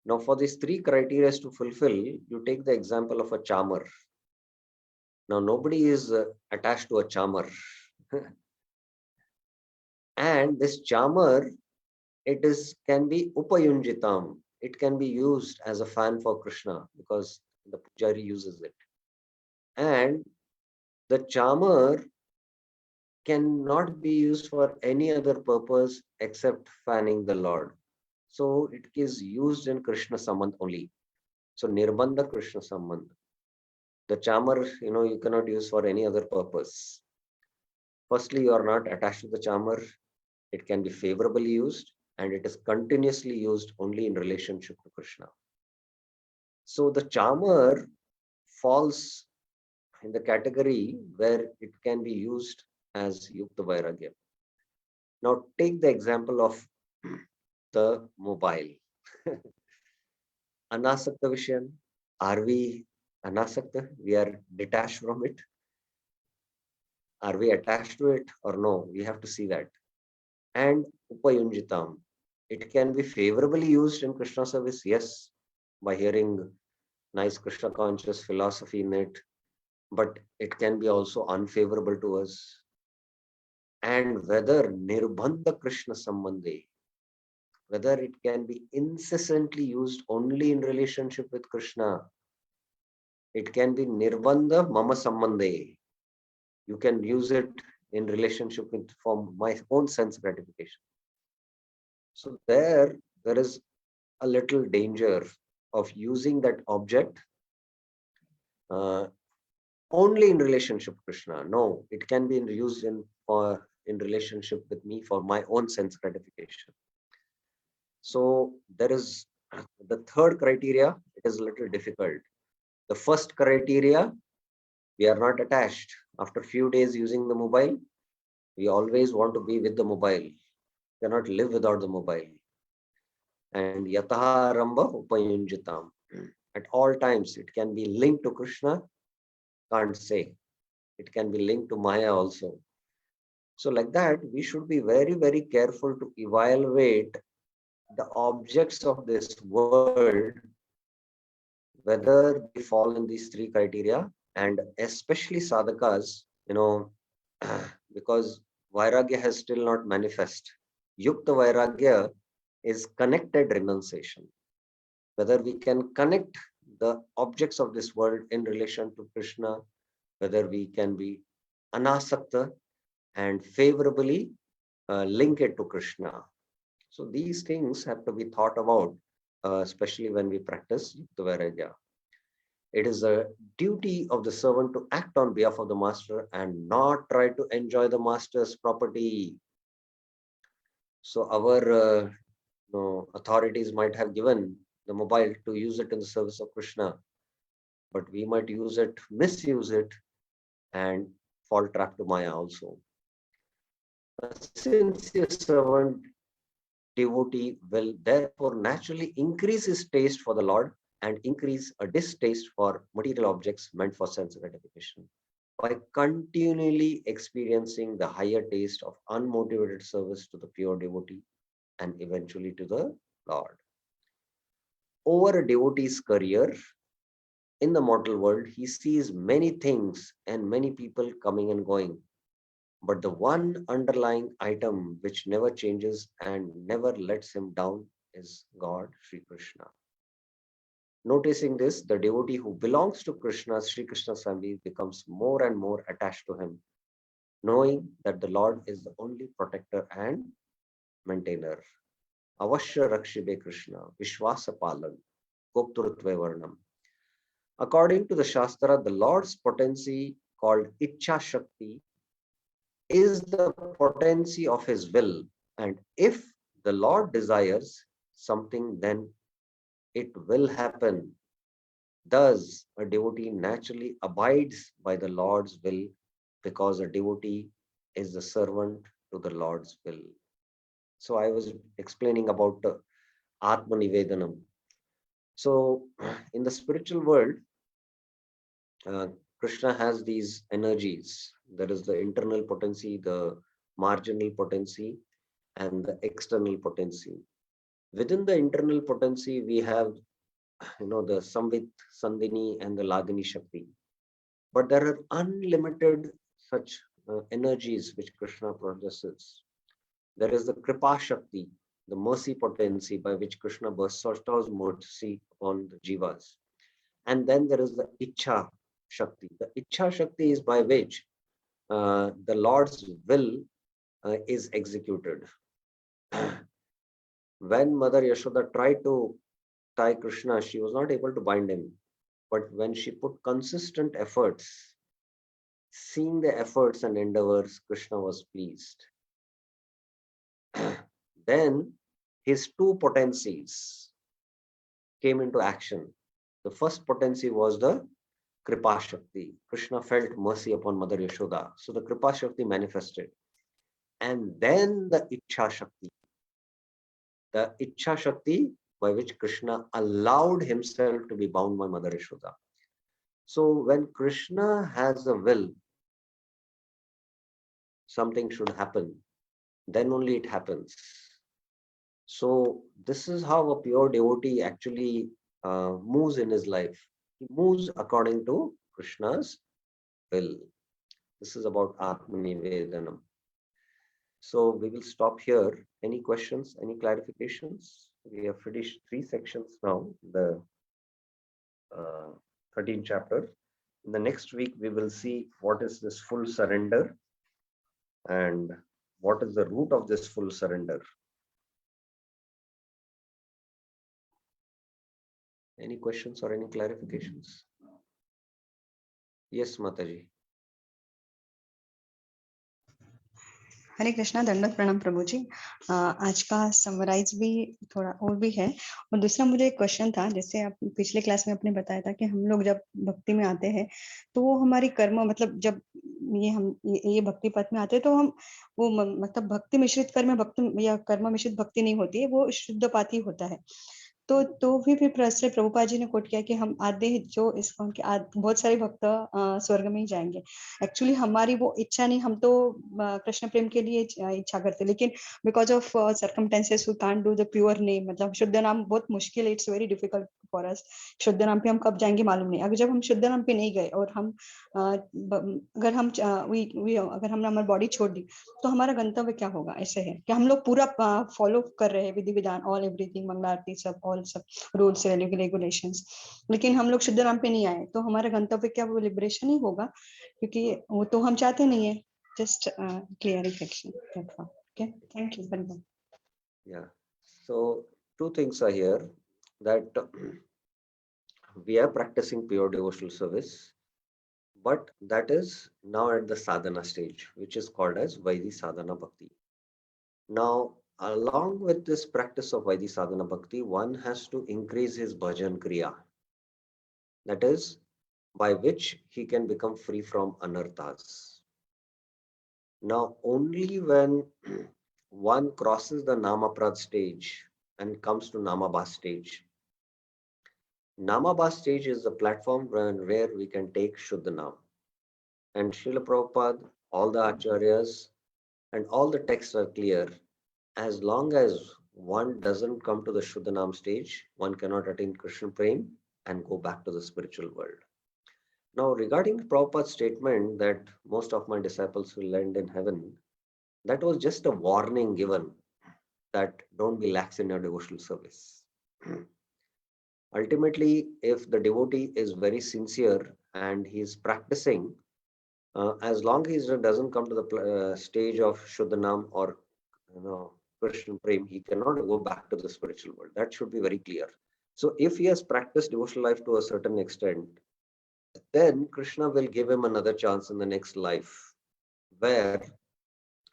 Now, for these three criteria to fulfill, you take the example of a charmer. Now, nobody is attached to a charmer. And this charmer, can be upayunjitam. It can be used as a fan for Krishna because the pujari uses it. And the charmer cannot be used for any other purpose except fanning the Lord. So it is used in Krishna Sambandh only. So Nirbandha Krishna Sambandh. The charmer, you cannot use for any other purpose. Firstly, you are not attached to the charmer. It can be favorably used and it is continuously used only in relationship to Krishna. So the charmer falls in the category where it can be used as Yukta Vairagya. Now take the example of the mobile. Anasakta Vishayan. Are we Anasakta? We are detached from it. Are we attached to it or no? We have to see that. And Upayunjitam. It can be favorably used in Krishna service, yes, by hearing nice Krishna conscious philosophy in it, but it can be also unfavorable to us. And whether Nirbandha Krishna Sambandhe, whether it can be incessantly used only in relationship with Krishna. It can be Nirbandha Mama Sambandhe. You can use it in relationship with for my own sense gratification. So there is a little danger of using that object only in relationship to Krishna. No, it can be used in relationship with me for my own sense gratification. So there is the third criteria. It is a little difficult. The first criteria, we are not attached. After a few days using the mobile, we always want to be with the mobile. Cannot live without the mobile. And yataha ramba upayunjitam. At all times, it can be linked to Krishna. Can't say. It can be linked to Maya also. So like that, we should be very, very careful to evaluate the objects of this world, whether they fall in these three criteria, and especially sadhakas you know, because Vairagya has still not manifest. Yukta Vairagya is connected renunciation. Whether we can connect the objects of this world in relation to Krishna, whether we can be anasakta and favorably link it to Krishna. So these things have to be thought about, especially when we practice Yukta Vairagya. It is a duty of the servant to act on behalf of the master and not try to enjoy the master's property. So our authorities might have given the mobile to use it in the service of Krishna, but we might use it, misuse it, and fall trap to Maya also. A sincere servant devotee will therefore naturally increase his taste for the Lord and increase a distaste for material objects meant for sense gratification by continually experiencing the higher taste of unmotivated service to the pure devotee and eventually to the Lord. Over a devotee's career in the mortal world, he sees many things and many people coming and going. But the one underlying item which never changes and never lets him down is God, Sri Krishna. Noticing this, the devotee who belongs to Krishna, Sri Krishna's family, becomes more and more attached to him, knowing that the Lord is the only protector and maintainer. Avashya Rakshibe Krishna, Vishwasa Palan, Gopturutve Varnam. According to the Shastra, the Lord's potency called Ichha Shakti is the potency of his will. And if the Lord desires something, then it will happen. Thus, a devotee naturally abides by the Lord's will because a devotee is the servant to the Lord's will. So I was explaining about Atma Nivedanam. So in the spiritual world, Krishna has these energies. There is the internal potency, the marginal potency, and the external potency. Within the internal potency, we have, the Samvit, Sandhini, and the Lagini Shakti. But there are unlimited such energies which Krishna possesses. There is the Kripa Shakti, the mercy potency by which Krishna bestows mercy upon the jivas. And then there is the Ichha Shakti. The Ichha Shakti is by which the Lord's will is executed. When Mother Yashoda tried to tie Krishna, she was not able to bind him. But when she put consistent efforts, seeing the efforts and endeavors, Krishna was pleased. Then his two potencies came into action. The first potency was the Kripa Shakti. Krishna felt mercy upon Mother Yashoda. So the Kripa Shakti manifested. And then the Ichha Shakti. The Ichha Shakti by which Krishna allowed himself to be bound by Mother Yashoda. So when Krishna has a will, something should happen, then only it happens. So this is how a pure devotee actually moves in his life. He moves according to Krishna's will. This is about Atmani Vedanam. So we will stop here. Any questions, any clarifications? We have finished 3 sections now, the 13th chapter. In the next week, we will see what is this full surrender and what is the root of this full surrender. Any questions or any clarifications? Yes, Mataji. हरे कृष्णा, दंडवत प्रणाम प्रभु जी। आज का summarise भी थोड़ा और भी है। और दूसरा मुझे एक क्वेश्चन था, जैसे आप पिछले क्लास में आपने बताया था कि हम लोग जब भक्ति में आते हैं तो वो हमारी कर्म, मतलब जब ये भक्ति पथ में आते हैं तो हम वो मतलब भक्ति मिश्रित कर्म भक्ति या कर्म मिश्रित भक्ति नहीं होती है, वो शुद्ध पाती होता है। तो भी फिर प्रभुपाद जी ने कोट किया कि हम आधे जो इसको बहुत सारे भक्त स्वर्ग में ही जाएंगे। एक्चुअली हमारी वो इच्छा नहीं, हम तो कृष्ण प्रेम के लिए इच्छा करते, लेकिन because of circumstances we can't do the pure name, मतलब शुद्ध नाम बहुत मुश्किल है, it's very difficult for us शुद्ध नाम पे हम कब जाएंगे मालूम नहीं। अगर जब हम शुद्ध नाम पे नहीं गए और हम अगर हम अगर हमने हमारी बॉडी छोड़ दी तो हमारा गंतव्य क्या होगा? ऐसे है कि हम लोग पूरा फॉलो कर रहे हैं विधि विधान, ऑल एवरीथिंग, मंगला आरती, सब ऑल सब रूल्स रेगुलेशंस, लेकिन हम लोग शुद्ध नाम पे नहीं आए तो हमारा गंतव्य क्या वो लिबरेशन ही होगा? क्योंकि वो तो हम चाहते नहीं है। Just clarification, that's all. Okay, thank you very much. Yeah. So two things are here, that we are practicing pure devotional service, but that is now at the sadhana stage, which is called as Vaidhi Sadhana Bhakti. Now, along with this practice of Vaidhi Sadhana Bhakti, one has to increase his bhajan kriya. That is, by which he can become free from anarthas. Now, only when one crosses the Namaprad stage and comes to Namabhas stage, Namabhas stage is the platform where we can take Shuddhanam. And Srila Prabhupada, all the Acharyas, and all the texts are clear. As long as one doesn't come to the Shuddhanam stage, one cannot attain Krishna Prem and go back to the spiritual world. Now, regarding Prabhupada's statement that most of my disciples will land in heaven, that was just a warning given that don't be lax in your devotional service. Ultimately, if the devotee is very sincere and he is practicing, as long as he doesn't come to the stage of Shuddhanam or Krishna Prem, he cannot go back to the spiritual world. That should be very clear. So if he has practiced devotional life to a certain extent, then Krishna will give him another chance in the next life where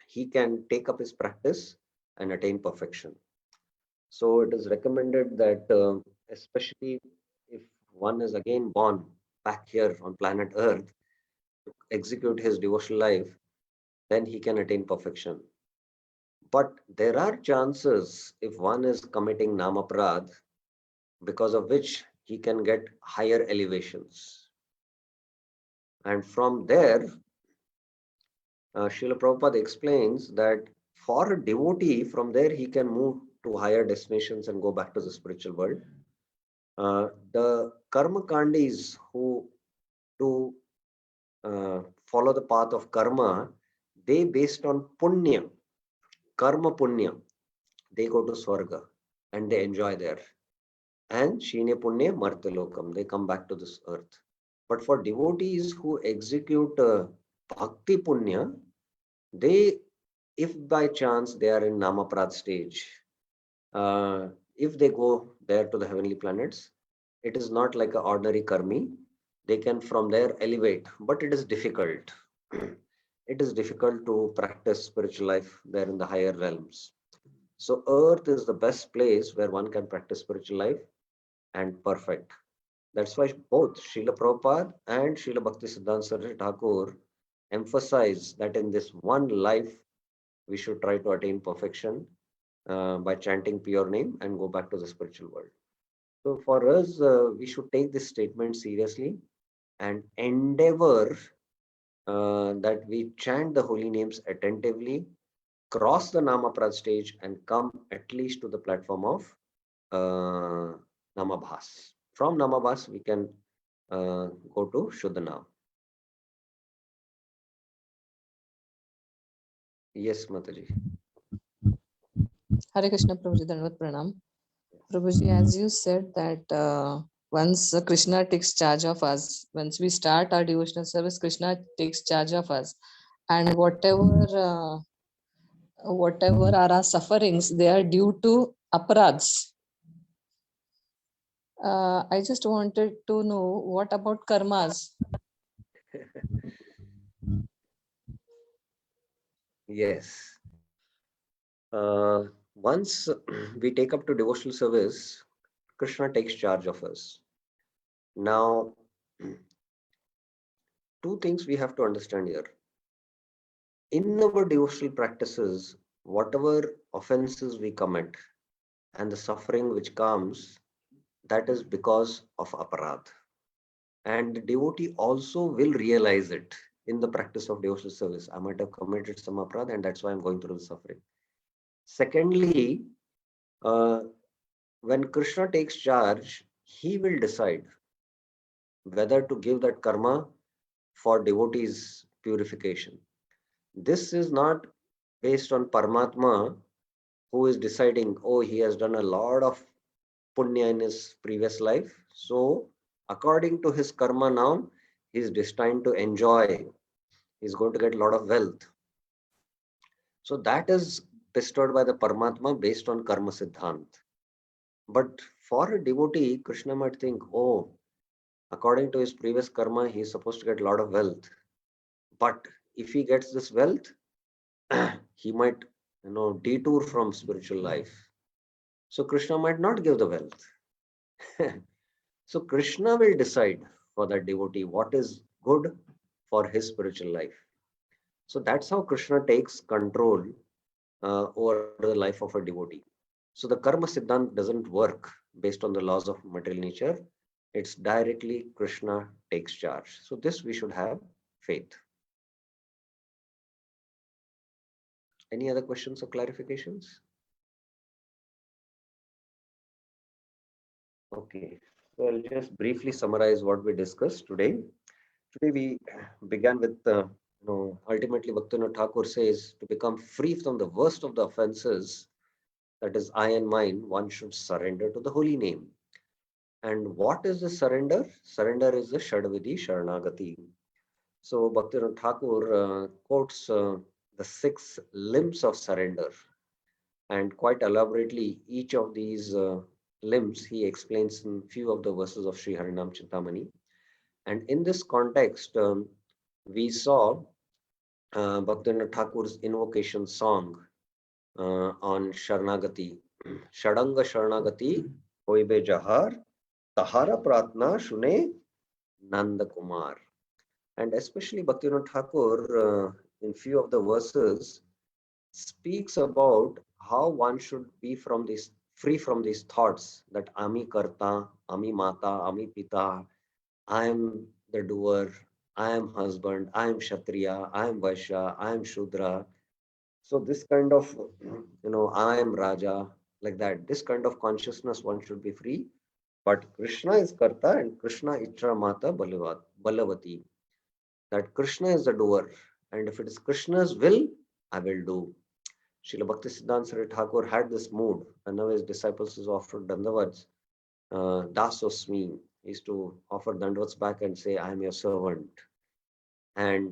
he can take up his practice and attain perfection. So it is recommended that especially if one is again born back here on planet Earth to execute his devotional life, then he can attain perfection. But there are chances if one is committing namaprad, because of which he can get higher elevations. And from there, Srila Prabhupada explains that for a devotee, from there he can move to higher destinations and go back to the spiritual world. The karma kandis who do follow the path of karma, they based on punya, karma punya, they go to Swarga and they enjoy there. And Shine Punya Martalokam, they come back to this earth. But for devotees who execute Bhakti Punya, they, if by chance they are in Namaprad stage, if they go there to the heavenly planets, it is not like an ordinary karmi. They can from there elevate, but it is difficult. It is difficult to practice spiritual life there in the higher realms. So earth is the best place where one can practice spiritual life and perfect. That's why both Srila Prabhupada and Srila Bhakti Siddhanta Saraswati Thakur emphasize that in this one life, we should try to attain perfection by chanting pure name and go back to the spiritual world. So for us, we should take this statement seriously and endeavor that we chant the holy names attentively, cross the Namaprad stage and come at least to the platform of Namabhas. From Namabhas, we can go to Shuddhanam. Yes, Mataji. Hare Krishna, Prabhuji, Dandavat Pranam. Prabhuji, as you said that once Krishna takes charge of us, once we start our devotional service, Krishna takes charge of us. And whatever are our sufferings, they are due to aparads. I just wanted to know, what about karmas? Yes. Once we take up to devotional service, Krishna takes charge of us. Now, two things we have to understand here. In our devotional practices, whatever offenses we commit and the suffering which comes, that is because of aparadh. And the devotee also will realize it in the practice of devotional service. I might have committed some aparadh and that's why I'm going through the suffering. Secondly, when Krishna takes charge, he will decide whether to give that karma for devotees' purification. This is not based on Paramatma, who is deciding, oh, he has done a lot of punya in his previous life. So, according to his karma now, he is destined to enjoy. He's going to get a lot of wealth. So, that is bestowed by the Paramatma based on karma siddhant. But for a devotee, Krishna might think, oh, according to his previous karma, he is supposed to get a lot of wealth. But if he gets this wealth, he might, detour from spiritual life. So Krishna might not give the wealth. So Krishna will decide for that devotee what is good for his spiritual life. So that's how Krishna takes control over the life of a devotee. So the karma siddhant doesn't work based on the laws of material nature. It's directly Krishna takes charge. So this we should have faith. Any other questions or clarifications? Okay, so I'll just briefly summarize what we discussed today. Today we began with, ultimately Bhaktivinoda Thakur says to become free from the worst of the offenses, that is I and mine, one should surrender to the holy name. And what is the surrender? Surrender is the Shadvidi Sharanagati. So Bhaktivinoda Thakur quotes the 6 limbs of surrender, and quite elaborately each of these limbs he explains in few of the verses of Sri Harinam Chintamani. And in this context, we saw Bhaktivinoda Thakur's invocation song on Sharanagati. Shadanga Sharanagati Hoibe Jahar Tahara Pratna Shune Nanda Kumar. And especially Bhaktivinoda Thakur in few of the verses speaks about how one should be free from these thoughts that Ami Karta, Ami Mata, Ami Pita, I am the doer, I am husband, I am Kshatriya, I am Vaishya, I am Shudra. So this kind of, I am Raja, like that. This kind of consciousness one should be free. But Krishna is Karta and Krishna Itra Mata Balavati. That Krishna is the doer. And if it is Krishna's will, I will do. Srila Bhaktisiddhanta Saraswati Thakur had this mood whenever his disciples is offered dandavats, dasosmi. He used to offer dandavats back and say, I am your servant. And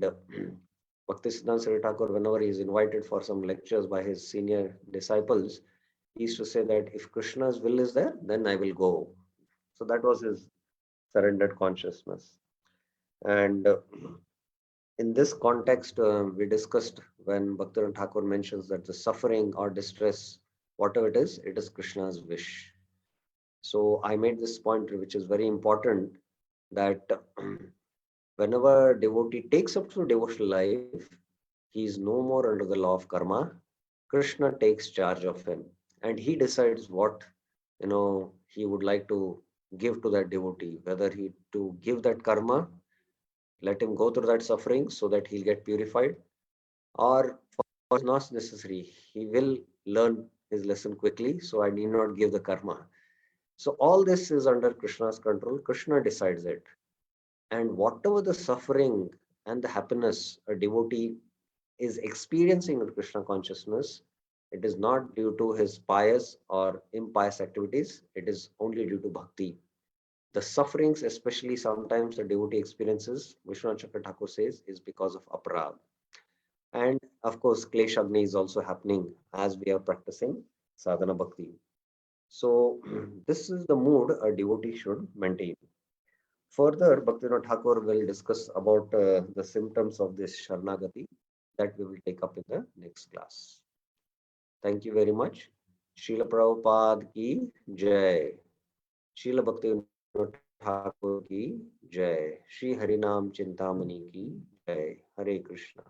Bhaktisiddhanta Saraswati Thakur, whenever he is invited for some lectures by his senior disciples, he used to say that if Krishna's will is there, then I will go. So that was his surrendered consciousness. And in this context, we discussed when Bhaktivinoda Thakur mentions that the suffering or distress, whatever it is Krishna's wish. So I made this point, which is very important, that whenever a devotee takes up to devotional life, he is no more under the law of karma. Krishna takes charge of him, and he decides what he would like to give to that devotee, whether he to give that karma, let him go through that suffering so that he'll get purified, or for not necessary, he will learn his lesson quickly, so I need not give the karma. So all this is under Krishna's control. Krishna decides it. And whatever the suffering and the happiness a devotee is experiencing in Krishna consciousness, it is not due to his pious or impious activities, it is only due to bhakti. The sufferings, especially sometimes the devotee experiences, Vishwanath Chakra Thakur says, is because of aparad. And of course, Kleshagni is also happening as we are practicing sadhana bhakti. So this is the mood a devotee should maintain. Further, Bhaktivinoda Thakur will discuss about the symptoms of this Sharanagati that we will take up in the next class. Thank you very much. Srila Prabhupada ki Jai. Srila Bhaktivinoda Thakur ki Jai. Shri Harinam Chintamani ki Jai. Hare Krishna.